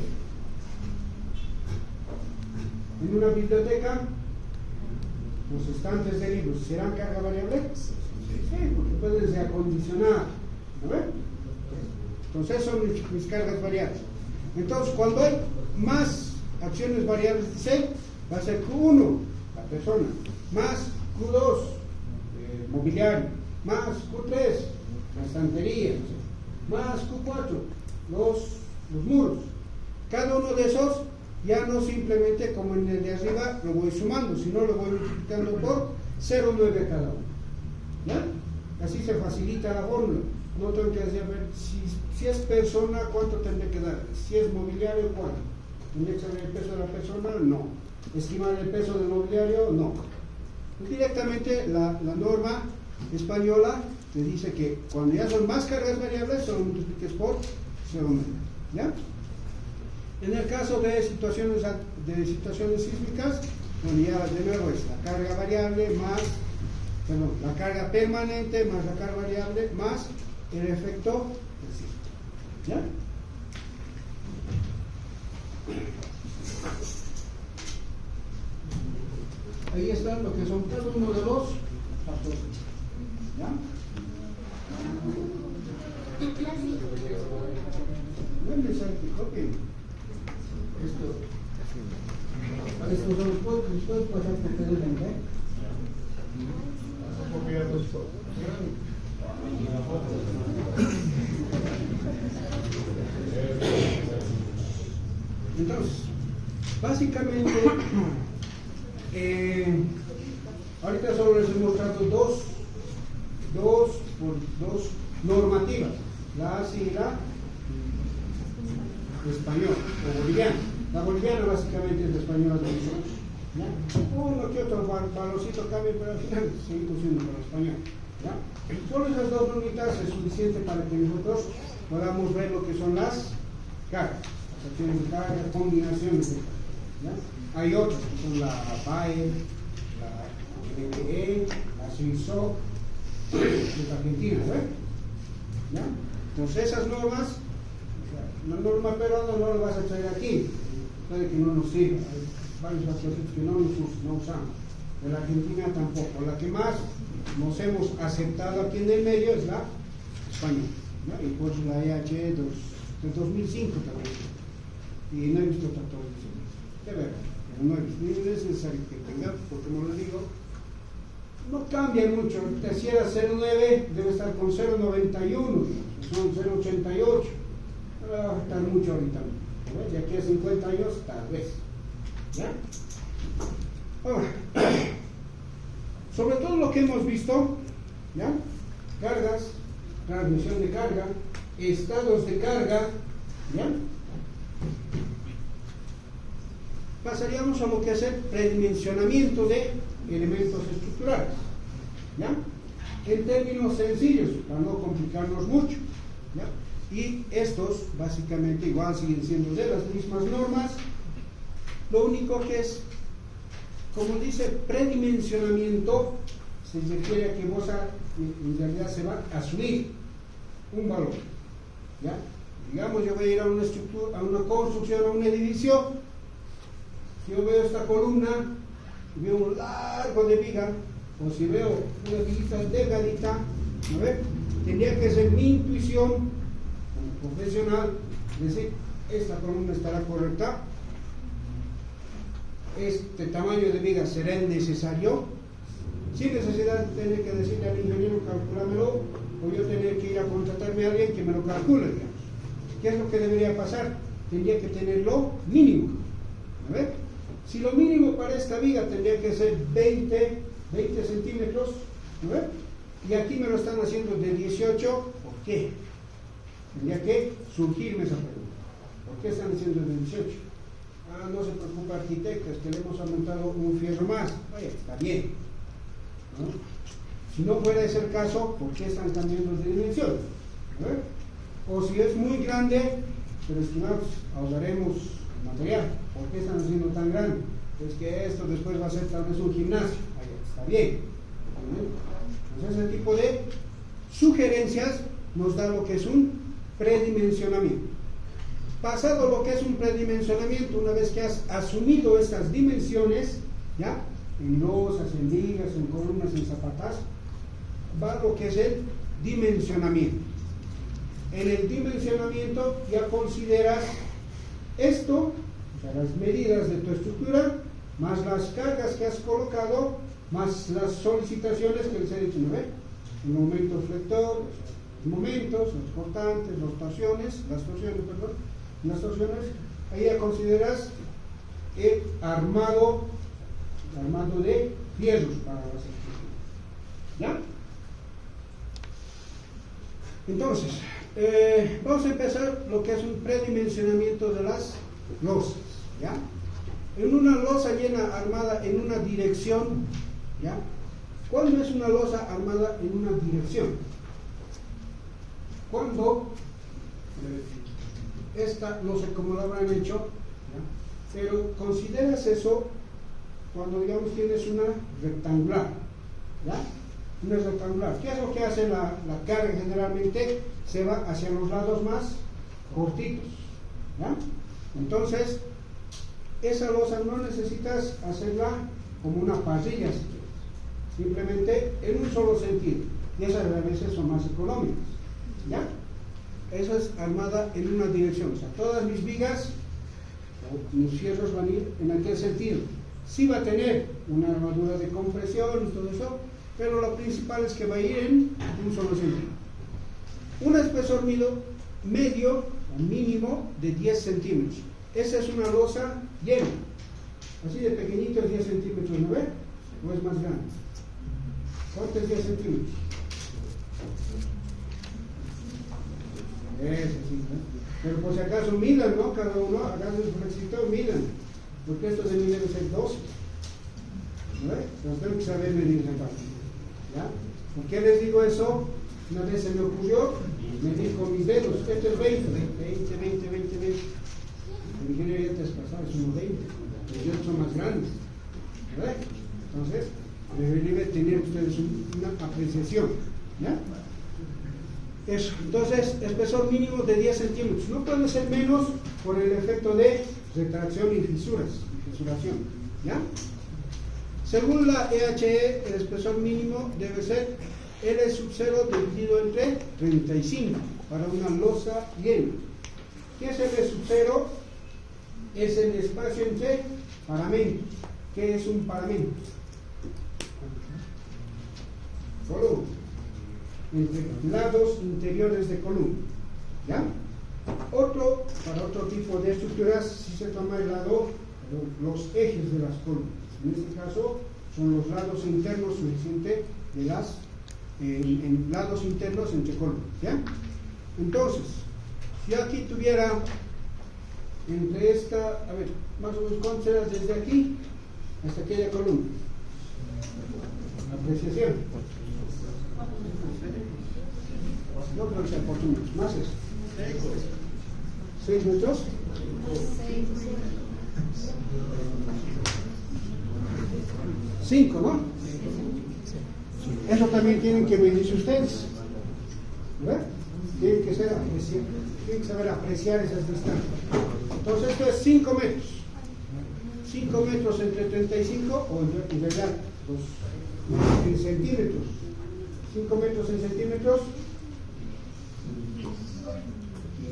En una biblioteca, los estantes de libros, ¿serán carga variable? Sí, porque pueden ser acondicionados. ¿No ven? Entonces son mis cargas variables. Entonces, cuando hay más acciones variables de C, va a ser Q1, la persona, más Q2, mobiliario, más Q3, la estantería, más Q4, los muros, Cada uno de esos ya no simplemente como en el de arriba lo voy sumando, sino lo voy multiplicando por 0,9 cada uno. ¿Ya? Así se facilita la fórmula. No tengo que decir, a ver, si es persona, ¿cuánto tendré que dar? Si es mobiliario, ¿cuánto? ¿Tendré que saber el peso de la persona? No. ¿Estimar el peso del mobiliario? No. Pues directamente la norma española te dice que cuando ya son más cargas variables, solo multipliques por 0,9. ¿Ya? En el caso de situaciones sísmicas, bueno, ya de nuevo es la carga variable más, perdón, la carga permanente más la carga variable más el efecto del sismo. ¿Ya? Ahí están lo que son cada uno de los factores. ¿Ya? No es necesario que copien. Esto son los puedes pasar por ustedes, ¿eh? Entonces, básicamente, ahorita solo les he mostrado dos normativas, la ASI y la española o boliviana. La boliviana básicamente es la española de nosotros. ¿Ya? Uno que otro valorcito cambia, pero al final seguimos siendo con la española. ¿Ya? Solo esas dos normitas es suficiente para que nosotros podamos ver lo que son las cargas, las acciones de carga, combinaciones de carga. ¿Ya? Hay otras que son la BAE, la BTE, la SUISO, de Argentina, ¿ves? ¿Ya? Entonces esas normas, la norma peruana no la vas a traer aquí, puede que no nos sirva, hay varios factores que no usamos. De la Argentina tampoco. La que más nos hemos aceptado aquí en el medio es la española, ¿no? Y por eso la EH de 2005 también. Y no he visto factores de ver, pero no es necesario que tenga, porque como les digo, no cambia mucho. Si era 0,9 debe estar con 0,91, son 0,88. No va a afectar mucho ahorita, ¿no? De aquí a 50 años tal vez. ¿Ya? Ahora, sobre todo lo que hemos visto, ¿ya? Cargas, transmisión de carga, estados de carga, ¿ya? Pasaríamos a lo que es el predimensionamiento de elementos estructurales, ¿ya? En términos sencillos, para no complicarnos mucho, ¿ya? Y estos básicamente igual siguen siendo de las mismas normas. Lo único que es, como dice predimensionamiento, se refiere a que vos en realidad se va a asumir un valor, ¿ya? Digamos, yo voy a ir a una estructura, a una construcción, a un edificio. Si yo veo esta columna y veo un largo de viga, o si veo una viguita delgadita, ¿no ve? Tendría que ser mi intuición como profesional, decir, esta columna estará correcta, este tamaño de viga será el necesario, sin necesidad de tener que decirle al ingeniero calculámelo, o yo tener que ir a contratarme a alguien que me lo calcule, digamos. ¿Qué es lo que debería pasar? Tendría que tener lo mínimo. A ver, si lo mínimo para esta viga tendría que ser 20 centímetros, ¿no ve? Y aquí me lo están haciendo de 18, ¿por qué? Tendría que surgirme esa pregunta. ¿Por qué están haciendo de 18? Ah, no se preocupa, arquitecto, es que le hemos aumentado un fierro más. Oye, está bien, ¿no? Si no fuera ese el caso, ¿por qué están cambiando de dimensión? O si es muy grande, pero estimados, ahorraremos el material. ¿Por qué están haciendo tan grande? Es que esto después va a ser tal vez un gimnasio. Oye, está bien. Entonces ese tipo de sugerencias nos da lo que es un predimensionamiento. Pasado lo que es un predimensionamiento, una vez que has asumido estas dimensiones, ¿ya? En losas, en vigas, en columnas, en zapatas, va lo que es el dimensionamiento. En el dimensionamiento ya consideras esto, o sea, las medidas de tu estructura, más las cargas que has colocado, más las solicitaciones que les he dicho, ¿no ve? El momento flector, los momentos, los cortantes, las torsiones, ahí ya consideras el armado de fierros para las estructuras. ¿Ya? Entonces, vamos a empezar lo que es un predimensionamiento de las losas. ¿Ya? En una losa llena armada en una dirección, ¿ya? ¿Cuándo es una losa armada en una dirección? Cuando esta, no sé cómo lo habrán hecho, ¿ya? Pero consideras eso cuando, digamos, tienes una rectangular, ¿ya? Una rectangular. ¿Qué es lo que hace la carga? Generalmente se va hacia los lados más cortitos, ¿ya? Entonces, esa losa no necesitas hacerla como una parrilla, simplemente en un solo sentido, y esas a veces son más económicas, ¿ya? Esa es armada en una dirección, o sea, todas mis vigas o mis fierros van a ir en aquel sentido. Sí va a tener una armadura de compresión y todo eso, pero lo principal es que va a ir en un solo sentido. Un espesor medio o mínimo de 10 centímetros. Esa es una losa llena, así de pequeñito, es 10 centímetros, ¿no ve? ¿O es más grande? ¿Cuánto es 10 centímetros? Es así, ¿no? Pero por si acaso midan, ¿no? Cada uno, acaso el flexito, midan, porque esto de mí debe ser 12, ¿no ve? Entonces tengo que saber medir esa parte, ¿ya? ¿Por qué les digo eso? Una vez se me ocurrió medir con mis dedos, esto es 20. El ingeniero ya te has pasado, es unos 20, los dedos son más grandes, ¿verdad? Entonces, deberían tener ustedes una apreciación, ¿ya? Eso, entonces, espesor mínimo de 10 centímetros, no puede ser menos por el efecto de retracción y fisuración, ¿ya? Según la EHE, el espesor mínimo debe ser L sub 0 dividido entre 35 para una losa llena. ¿Qué es L sub 0? Es el espacio entre paramentos. ¿Qué es un paramento? Columna. Entre lados interiores de columna. ¿Ya? Para otro tipo de estructuras, si se toma el lado, los ejes de las columnas. En este caso, son los lados internos suficientes de las, en lados internos entre columnas. ¿Ya? Entonces, si aquí tuviera entre esta, a ver, más o menos cuánto será desde aquí hasta aquella columna. Apreciación. Yo creo que sea por metros, más eso. 6 metros. 5, ¿no? Eso también tienen que medirse ustedes, ¿verdad? Tienen que saber apreciar esas distancias. Entonces esto es 5 metros. 5 metros entre 35, o en realidad en centímetros. 5 metros en centímetros.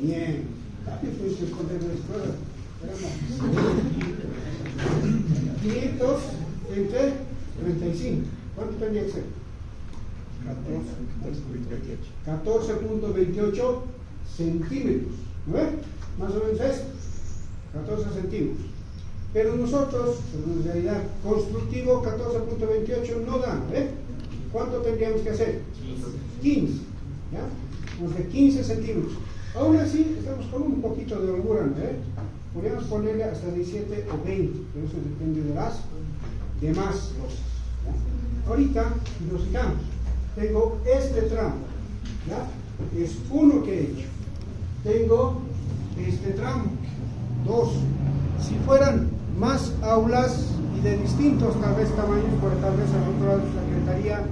Bien. ¿Qué fuiste el colegio de escuela? 500 entre 35. ¿Cuánto tendría que ser? 14.28 centímetros. ¿No ves? Más o menos es 14 centímetros. Pero nosotros, en realidad, constructivo 14.28 no da, ¿eh? ¿Cuánto tendríamos que hacer? 15. ¿Ya? Unos de 15 centímetros. Aún así, estamos con un poquito de holgura, ¿eh? Podríamos ponerle hasta 17 o 20, pero eso depende de las demás cosas. ¿Ya? Ahorita, si nos fijamos, tengo este tramo, ¿ya? Es uno que he hecho. Tengo este tramo, 2. Si fueran más aulas y de distintos tal vez tamaños, porque tal vez al otro lado es la secretaría,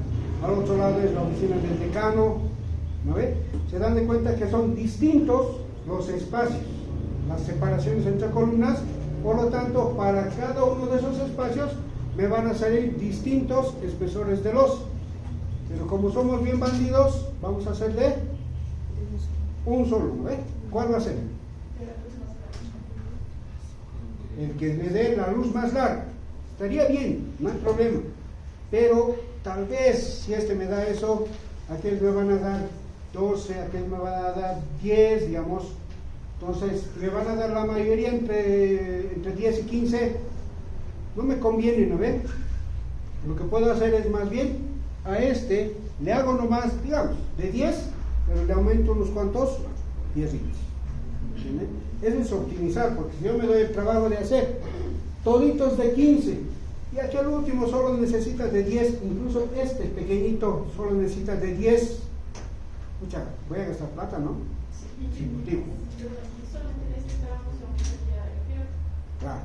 al otro lado es la oficina del decano, ¿no ve? Se dan de cuenta que son distintos los espacios, las separaciones entre columnas, por lo tanto, para cada uno de esos espacios me van a salir distintos espesores de losa. Pero como somos bien bandidos, vamos a hacerle un solo, ¿no ve? ¿Cuál va a ser? El que me dé la luz más larga. Estaría bien, no hay problema. Pero tal vez, si este me da eso, aquel me van a dar 12, aquel me va a dar 10, digamos. Entonces, me van a dar la mayoría entre 10 y 15. No me conviene, ¿no ven? Lo que puedo hacer es más bien, a este le hago nomás, digamos, de 10, pero le aumento unos cuantos 10. ¿Entienden? Eso es optimizar, porque si yo me doy el trabajo de hacer toditos de 15, y aquí el último solo necesita de 10, incluso este pequeñito solo necesita de 10, escucha, voy a gastar plata, ¿no? Sin motivo. Claro,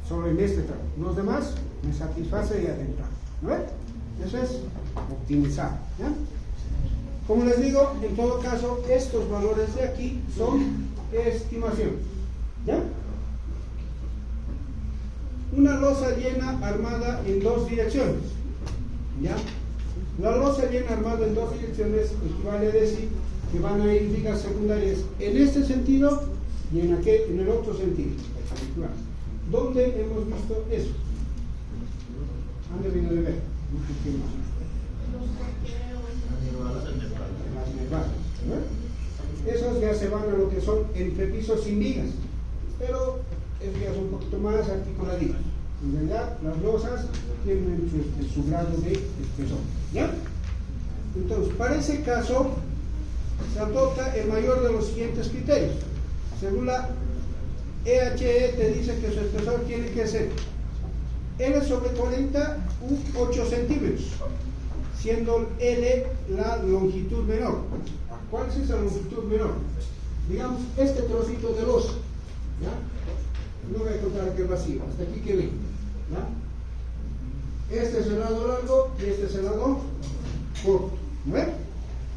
solo en este tramo. Los demás me satisface y adentrar. ¿No ven? Eso es optimizar. ¿Ya? Como les digo, en todo caso, estos valores de aquí son estimación. ¿Ya? Una losa llena armada en dos direcciones. ¿Ya? La losa llena armada en dos direcciones equivale a decir que van a ir vigas secundarias en este sentido y en el otro sentido. ¿Dónde hemos visto eso? Han debido de ver. Las nevadas, ¿no? Esos ya se van a lo que son entrepisos sin vigas, pero eso ya es un poquito más articuladitos. En realidad, las losas tienen su grado de espesor. ¿Ya? Entonces, para ese caso, se adopta el mayor de los siguientes criterios. Según la EHE te dice que su espesor tiene que ser L sobre 40 u 8 centímetros, siendo L la longitud menor. ¿Cuál es esa longitud menor? Digamos, este trocito de losa. ¿Ya? No voy a contar aquel vacío, hasta aquí que ven. ¿Ya? Este es el lado largo y este es el lado corto. ¿No ven?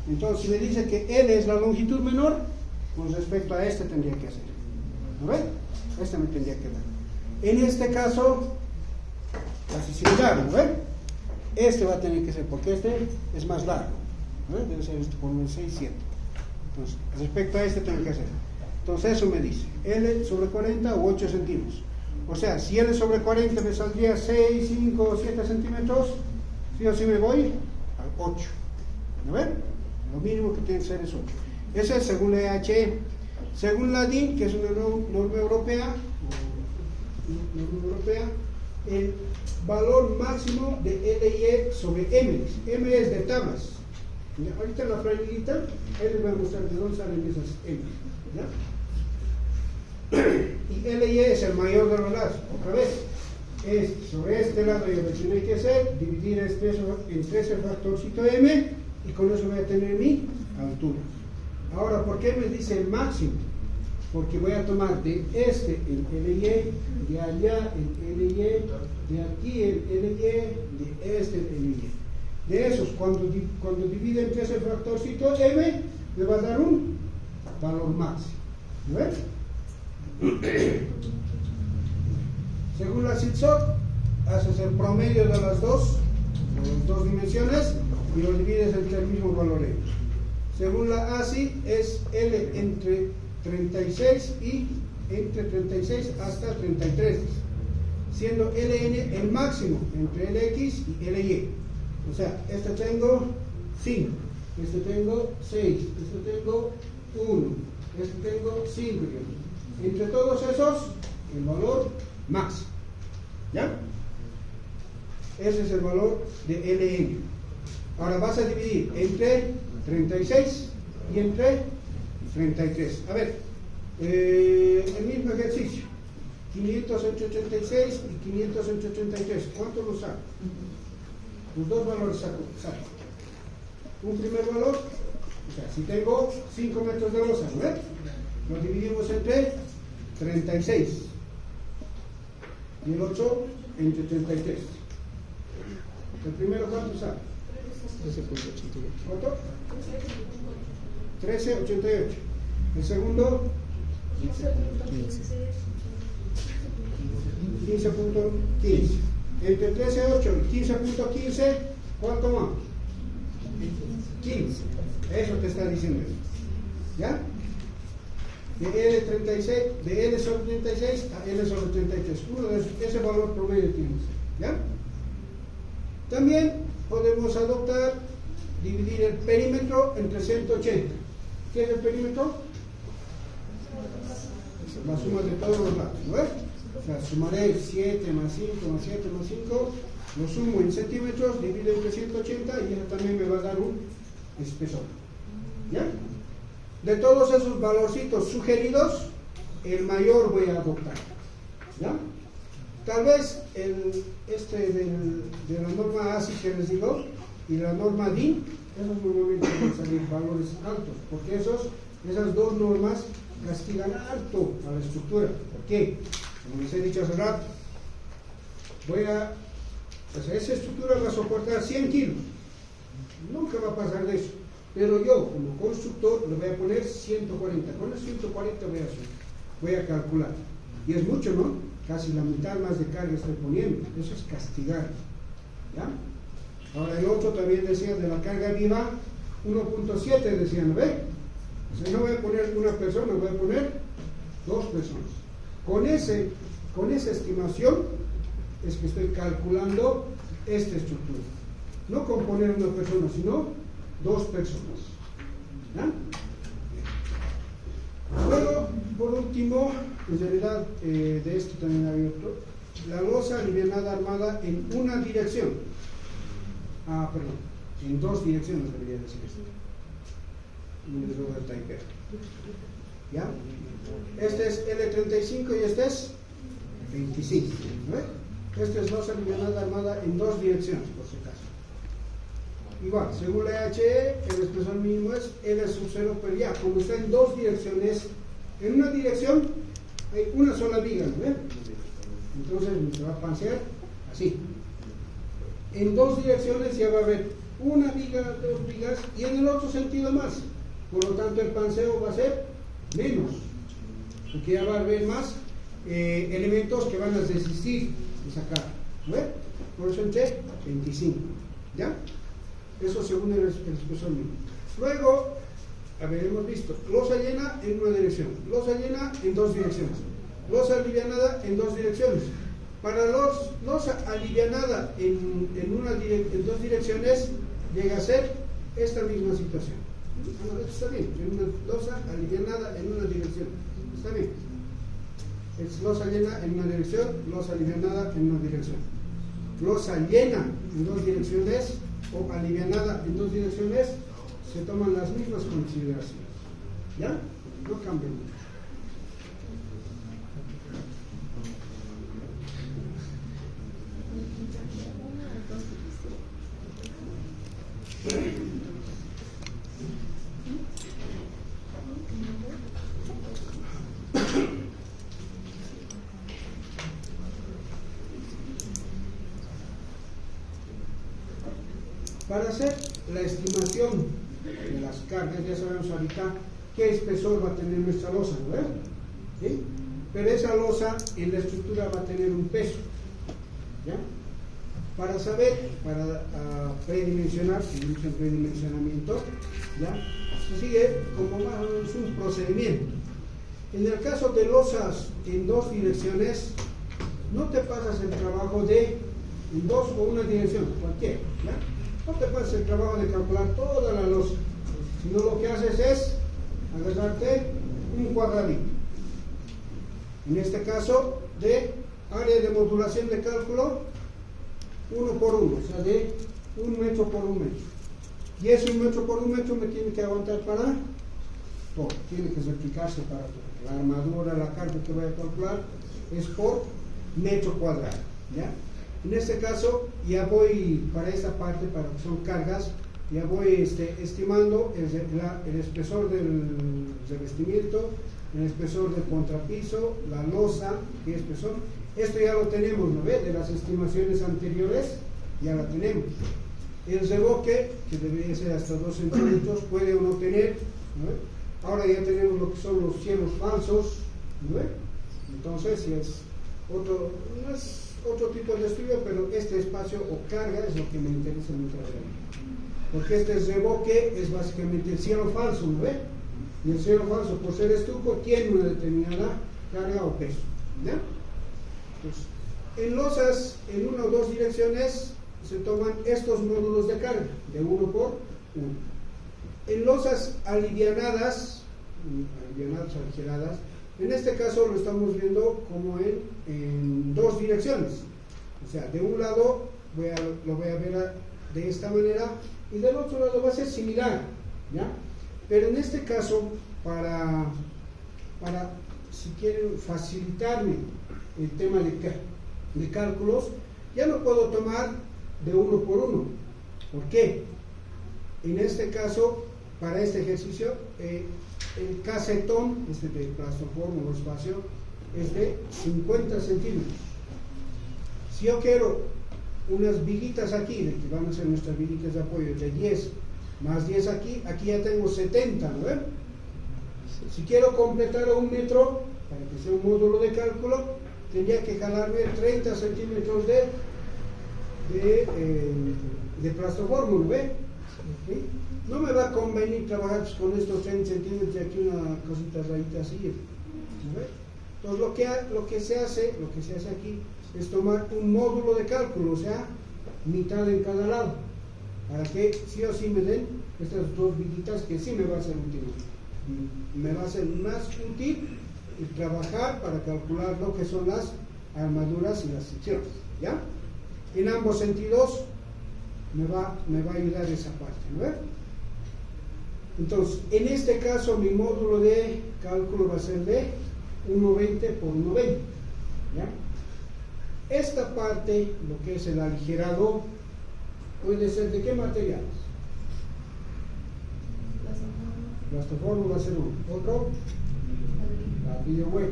Entonces, si me dice que L es la longitud menor, con respecto a este tendría que hacer. ¿No ven? Este me tendría que dar. En este caso, casi similar, ¿no ven? Este va a tener que ser, porque este es más largo. ¿No ven? Debe ser este por unos 6, 7. Entonces, respecto a este tengo que hacer. Entonces, eso me dice L sobre 40 o 8 centímetros. O sea, si L sobre 40 me saldría 6, 5 o 7 centímetros, sí o sí me voy al 8. ¿No ven? Lo mínimo que tiene que ser es 8. Ese es según la EHE. Según la DIN, que es una norma europea, el valor máximo de LIE sobre M. M es de tablas. ¿Ya? Ahorita en la planillita, él les va a mostrar de dónde salen esas M. ¿Ya? Y LIE es el mayor de los lados. Otra vez, es sobre este lado y lo que tiene que hacer, dividir entre ese factorcito M, y con eso voy a tener mi altura. Ahora, ¿por qué me dice el máximo? Porque voy a tomar de este el LIE, de allá el LIE, de aquí el LIE, de este el LIE. De esos, cuando divide entre ese factorcito M, me va a dar un valor máximo. ¿Ves? Según la SITSOC, haces el promedio de las dos dimensiones y lo divides entre el mismo valor M. Según la ASI, es L entre 36 y entre 36 hasta 33, siendo LN el máximo entre LX y LY. O sea, este tengo 5, este tengo 6, este tengo 1, este tengo 5. Entre todos esos, el valor máximo. ¿Ya? Ese es el valor de LN. Ahora vas a dividir entre 36 y entre 33. A ver, el mismo ejercicio. 500 entre 86 y 500 entre 33. ¿Cuánto nos saco? Los dos valores saco. Un primer valor, o sea, si tengo 5 metros de losa, ¿no? Lo dividimos entre 36 y el otro entre 33. El primero, ¿cuánto saco? 13.88. ¿Cuánto? 13.88. El segundo, 15.15. Entre 13.8 y 15.15, ¿cuánto más? 15. Eso te está diciendo. ¿Ya? De L sobre 36 a L sobre 33. Uno de ese valor promedio tiene. ¿Ya? También podemos adoptar, dividir el perímetro entre 180. ¿Qué es el perímetro? la suma de todos los datos, ¿no es? O sea, sumaré 7 más 5 más 7 más 5, lo sumo en centímetros, divido entre 180 y eso también me va a dar un espesor. ¿Ya? De todos esos valorcitos sugeridos, el mayor voy a adoptar. ¿Ya? Tal vez de la norma ASI que les digo y la norma DIN, esos normalmente van a salir valores altos, porque esas dos normas castigan alto a la estructura. ¿Por qué? Como les he dicho hace rato, esa estructura va a soportar 100 kilos, nunca va a pasar de eso, pero yo como constructor le voy a poner 140, con los 140 voy a calcular, y es mucho, ¿no? Casi la mitad más de carga estoy poniendo, eso es castigar, ¿ya? Ahora el otro también decía de la carga viva, 1.7 decían, ¿no ve? O sea, no voy a poner una persona, voy a poner 2 personas. Con esa estimación es que estoy calculando esta estructura. No con poner una persona, sino 2 personas. ¿Ya? Luego, por último, en realidad de esto también había otro, la losa alivianada armada en una dirección. Perdón, en 2 direcciones debería decir esto. Un error de typeo. ¿Ya? Este es L35 y este es 25. ¿No? Este es losa alivianada armada en 2 direcciones, por si acaso. Igual, según la EHE, el espesor mínimo es L sub 0, pero ya, como está en 2 direcciones, en una dirección hay una sola viga, ¿no? Entonces se va a pansear así. En 2 direcciones ya va a haber una viga, 2 vigas, y en el otro sentido más. Por lo tanto, el panseo va a ser menos, porque ya va a haber más elementos que van a resistir esa carga. ¿No? Por eso entre 25. ¿Ya? Eso según el espesor mínimo. Luego, hemos visto losa llena en una dirección, losa llena en 2 direcciones, losa alivianada en 2 direcciones. Para losa alivianada en 2 direcciones llega a ser esta misma situación. No, esto está bien, una losa alivianada en una dirección. Está bien. Es losa llena en una dirección, losa alivianada en una dirección. Losa llena en 2 direcciones o alivianada en 2 direcciones, se toman las mismas consideraciones. ¿Ya? No cambia mucho. Para hacer la estimación de las cargas, ya sabemos ahorita qué espesor va a tener nuestra losa, ¿no es? ¿Sí? Pero esa losa en la estructura va a tener un peso. ¿Ya? Para saber, para predimensionar, en predimensionamiento, ¿ya? Se sigue como más o menos un procedimiento. En el caso de losas en 2 direcciones, no te pasas el trabajo de en 2 o una dirección, cualquiera, ¿ya? No te pasas el trabajo de calcular toda la losa, sino lo que haces es agarrarte un cuadradito. En este caso, de área de modulación de cálculo 1 por 1, o sea, de 1 metro por 1 metro. Y ese 1 metro por 1 metro me tiene que aguantar para todo, tiene que replicarse para todo. La armadura, la carga que voy a calcular es por metro cuadrado, ¿ya? En este caso, ya voy para esta parte, para que son cargas, ya voy estimando el espesor del revestimiento, el espesor del contrapiso, la losa, ¿qué espesor? Esto ya lo tenemos, ¿no ve? De las estimaciones anteriores, ya la tenemos. El revoque, que debería ser hasta 2 centímetros, puede o no tener, ¿no ve? Ahora ya tenemos lo que son los cielos falsos, ¿no ve? Entonces, si es otro, no es otro tipo de estudio, pero este espacio o carga es lo que me interesa mucho hacer. Porque este revoque es básicamente el cielo falso, ¿no ve? Y el cielo falso, por ser estuco, tiene una determinada carga o peso, ¿ya? Pues, en losas en 1 o 2 direcciones se toman estos módulos de carga, de 1 por 1. En losas alivianadas, aligeradas, En este caso lo estamos viendo como en dos direcciones. O sea, de un lado lo voy a ver de esta manera y del otro lado va a ser similar, ¿ya? Pero en este caso, para si quieren facilitarme el tema de cálculos, ya no puedo tomar de uno por uno. ¿Por qué? En este caso, para este ejercicio, el casetón, de plastoformo o espacio, es de 50 centímetros. Si yo quiero unas viguitas aquí, de que van a ser nuestras viguitas de apoyo, de 10 más 10 aquí ya tengo 70, ¿no ven? Si quiero completar a 1 metro, para que sea un módulo de cálculo, tendría que jalarme 30 centímetros de plastoformo, ¿no ven? ¿Sí? No me va a convenir trabajar con estos 30 centímetros y aquí una cosita rayita así, ¿no ven? Entonces lo que se hace aquí es tomar un módulo de cálculo, o sea, mitad en cada lado, para que sí o sí me den estas dos viguitas que sí me va a ser útil. Me va a ser más útil trabajar para calcular lo que son las armaduras y las secciones, ¿ya? En ambos sentidos me va a ayudar esa parte, ¿no ves? Entonces, en este caso mi módulo de cálculo va a ser de 1,20 por 1,20, ¿ya? Esta parte, lo que es el aligerado, puede ser de qué materiales. Plastoformo va a ser uno. Otro, ladrillo hueco,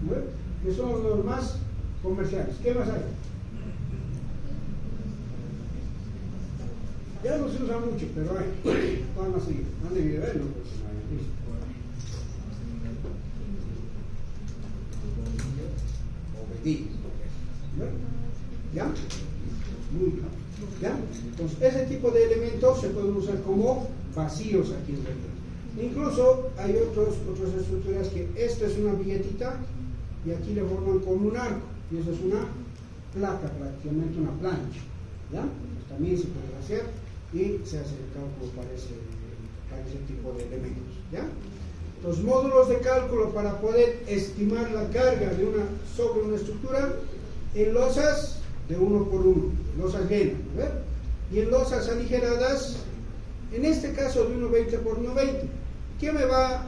¿no? Que son los más comerciales. ¿Qué más hay? Ya no se usa mucho, pero hay. Van a seguir. Han debido verlo. ¿Ya? Muy bien. ¿Ya? Entonces, ese tipo de elementos se pueden usar como vacíos aquí en realidad. Incluso hay otras estructuras que esta es una billetita y aquí le forman como un arco, y eso es una placa, prácticamente una plancha, ¿ya? Pues también se puede hacer y se hace el cálculo para ese tipo de elementos, ¿ya? Los módulos de cálculo para poder estimar la carga sobre una estructura en losas de 1 por 1, losas llenas, ¿verdad? Y en losas aligeradas, en este caso de 1,20 por 1,20. ¿Qué me va a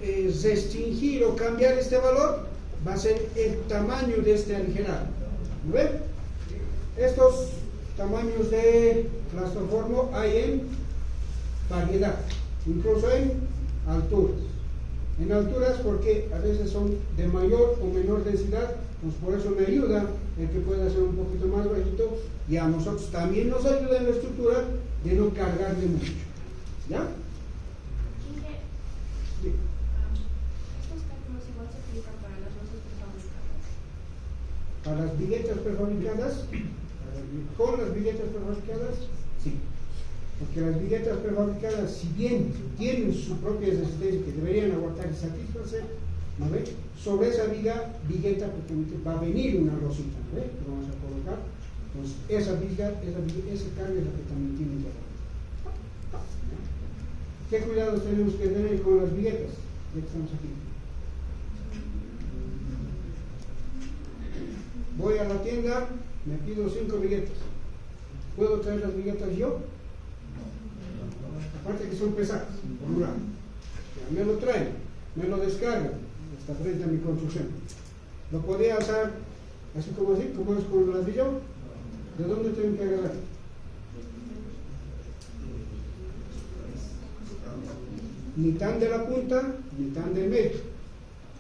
restringir o cambiar este valor? Va a ser el tamaño de este aligerado. ¿Ven? Estos tamaños de plastoformo hay en variedad, incluso en alturas. En alturas porque a veces son de mayor o menor densidad, pues por eso me ayuda el que pueda ser un poquito más bajito, y a nosotros también nos ayuda en la estructura de no cargarle mucho. ¿Ya? Sí. ¿Estos cálculos igual se aplican para las losas prefabricadas? Para las viguetas prefabricadas, con las viguetas prefabricadas, sí. Porque las viguetas prefabricadas, si bien tienen su propia resistencia que deberían aguantar y satisfacer, ¿no ve? Sobre esa vigueta, porque va a venir una rosita, ¿no ve? Que vamos a colocar. Entonces, esa carga es la que también tiene que haber. ¿Qué cuidados tenemos que tener con las viguetas? Ya que estamos aquí. Voy a la tienda, me pido 5 viguetas. ¿Puedo traer las viguetas yo? Aparte que son pesadas, por un lado. Me lo traen, me lo descargan hasta frente a mi construcción. ¿Lo podría hacer así, como es con el ladrillo? ¿De dónde tengo que agarrar? Ni tan de la punta, ni tan del medio.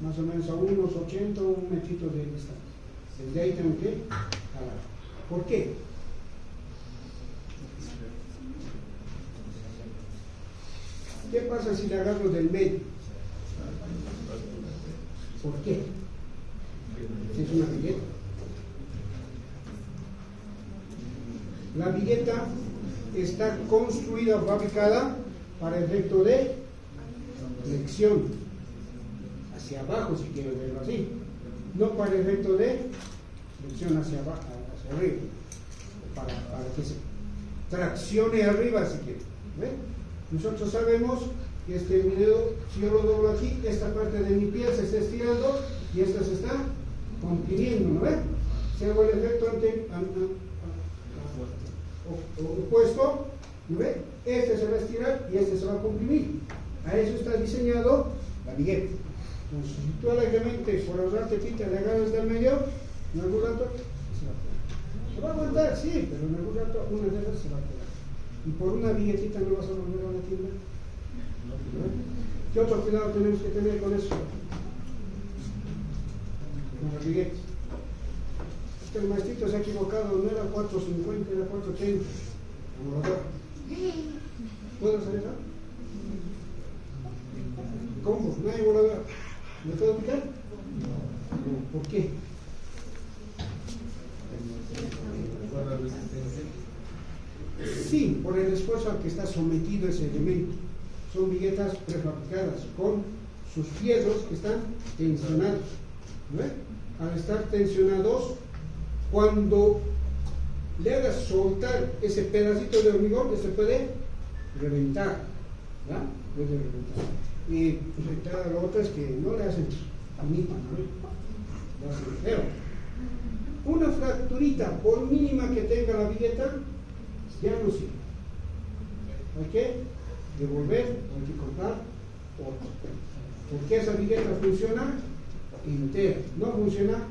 Más o menos a unos 80 o un metrito de distancia. Desde ahí tengo que jalar. ¿Por qué? ¿Qué pasa si le agarro del medio? ¿Por qué? Si es una vigueta. La vigueta está construida o fabricada para efecto de flexión hacia abajo, si quiero verlo así, no para efecto de flexión hacia abajo, hacia arriba, para que se traccione arriba, si quiere. ¿Ve? Nosotros sabemos que este video, si yo lo doblo aquí, esta parte de mi piel se está estirando y esta se está comprimiendo, ¿no ve? Si hago el efecto opuesto, ¿no ve? Este se va a estirar y este se va a comprimir. A eso está diseñado la vigueta. Entonces, si tú alegremente, por ahorrarte tinta, le agarras del medio, en algún rato se va a aguantar, sí, pero en algún rato una de esas se va a quedar. Y por una viguetita no vas a volver a la tienda. ¿Qué otro cuidado tenemos que tener con eso? Con las viguetas. Es que el maestrito se ha equivocado, no era 450, era 430. ¿Puedo hacer eso? ¿Cómo? ¿Nadie volador? ¿Me puedo picar? No. ¿Por qué? ¿Por la resistencia? Sí, por el esfuerzo al que está sometido ese elemento. Son viguetas prefabricadas con sus fierros que están tensionados. ¿No? Al estar tensionados, cuando le hagas soltar ese pedacito de hormigón, se puede reventar. ¿Ya? Puede reventar. Y pues, lo otro es que no le hacen panita, ¿no? Lo hacen feo. Una fracturita, por mínima que tenga la vigueta, ya no sirve. Hay que devolver, hay que comprar otra. Porque esa vigueta funciona entera, no funciona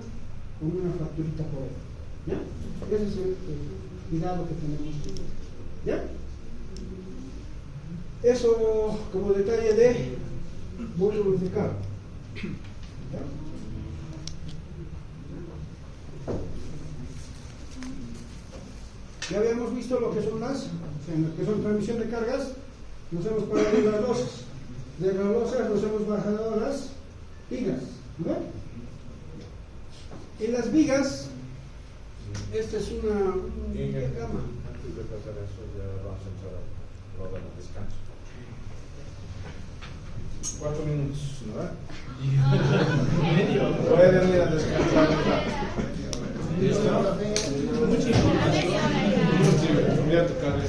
con una fracturita por ahí. ¿Ya? Ese es el cuidado que tenemos que tener. ¿Ya? Eso como detalle de módulos de carga. ¿Ya? Ya habíamos visto lo que son lo que son transmisión de cargas. Nos hemos parado en las losas. De las losas nos hemos bajado a las vigas. ¿No? En las vigas, esta es una cama. Antes de pasar eso, ya vamos a entrar a la hora de descanso. 4 minutos, ¿no? Medio. Pueden ir a descansar. ¿Listo? Mucha información. Voy a tocar esto.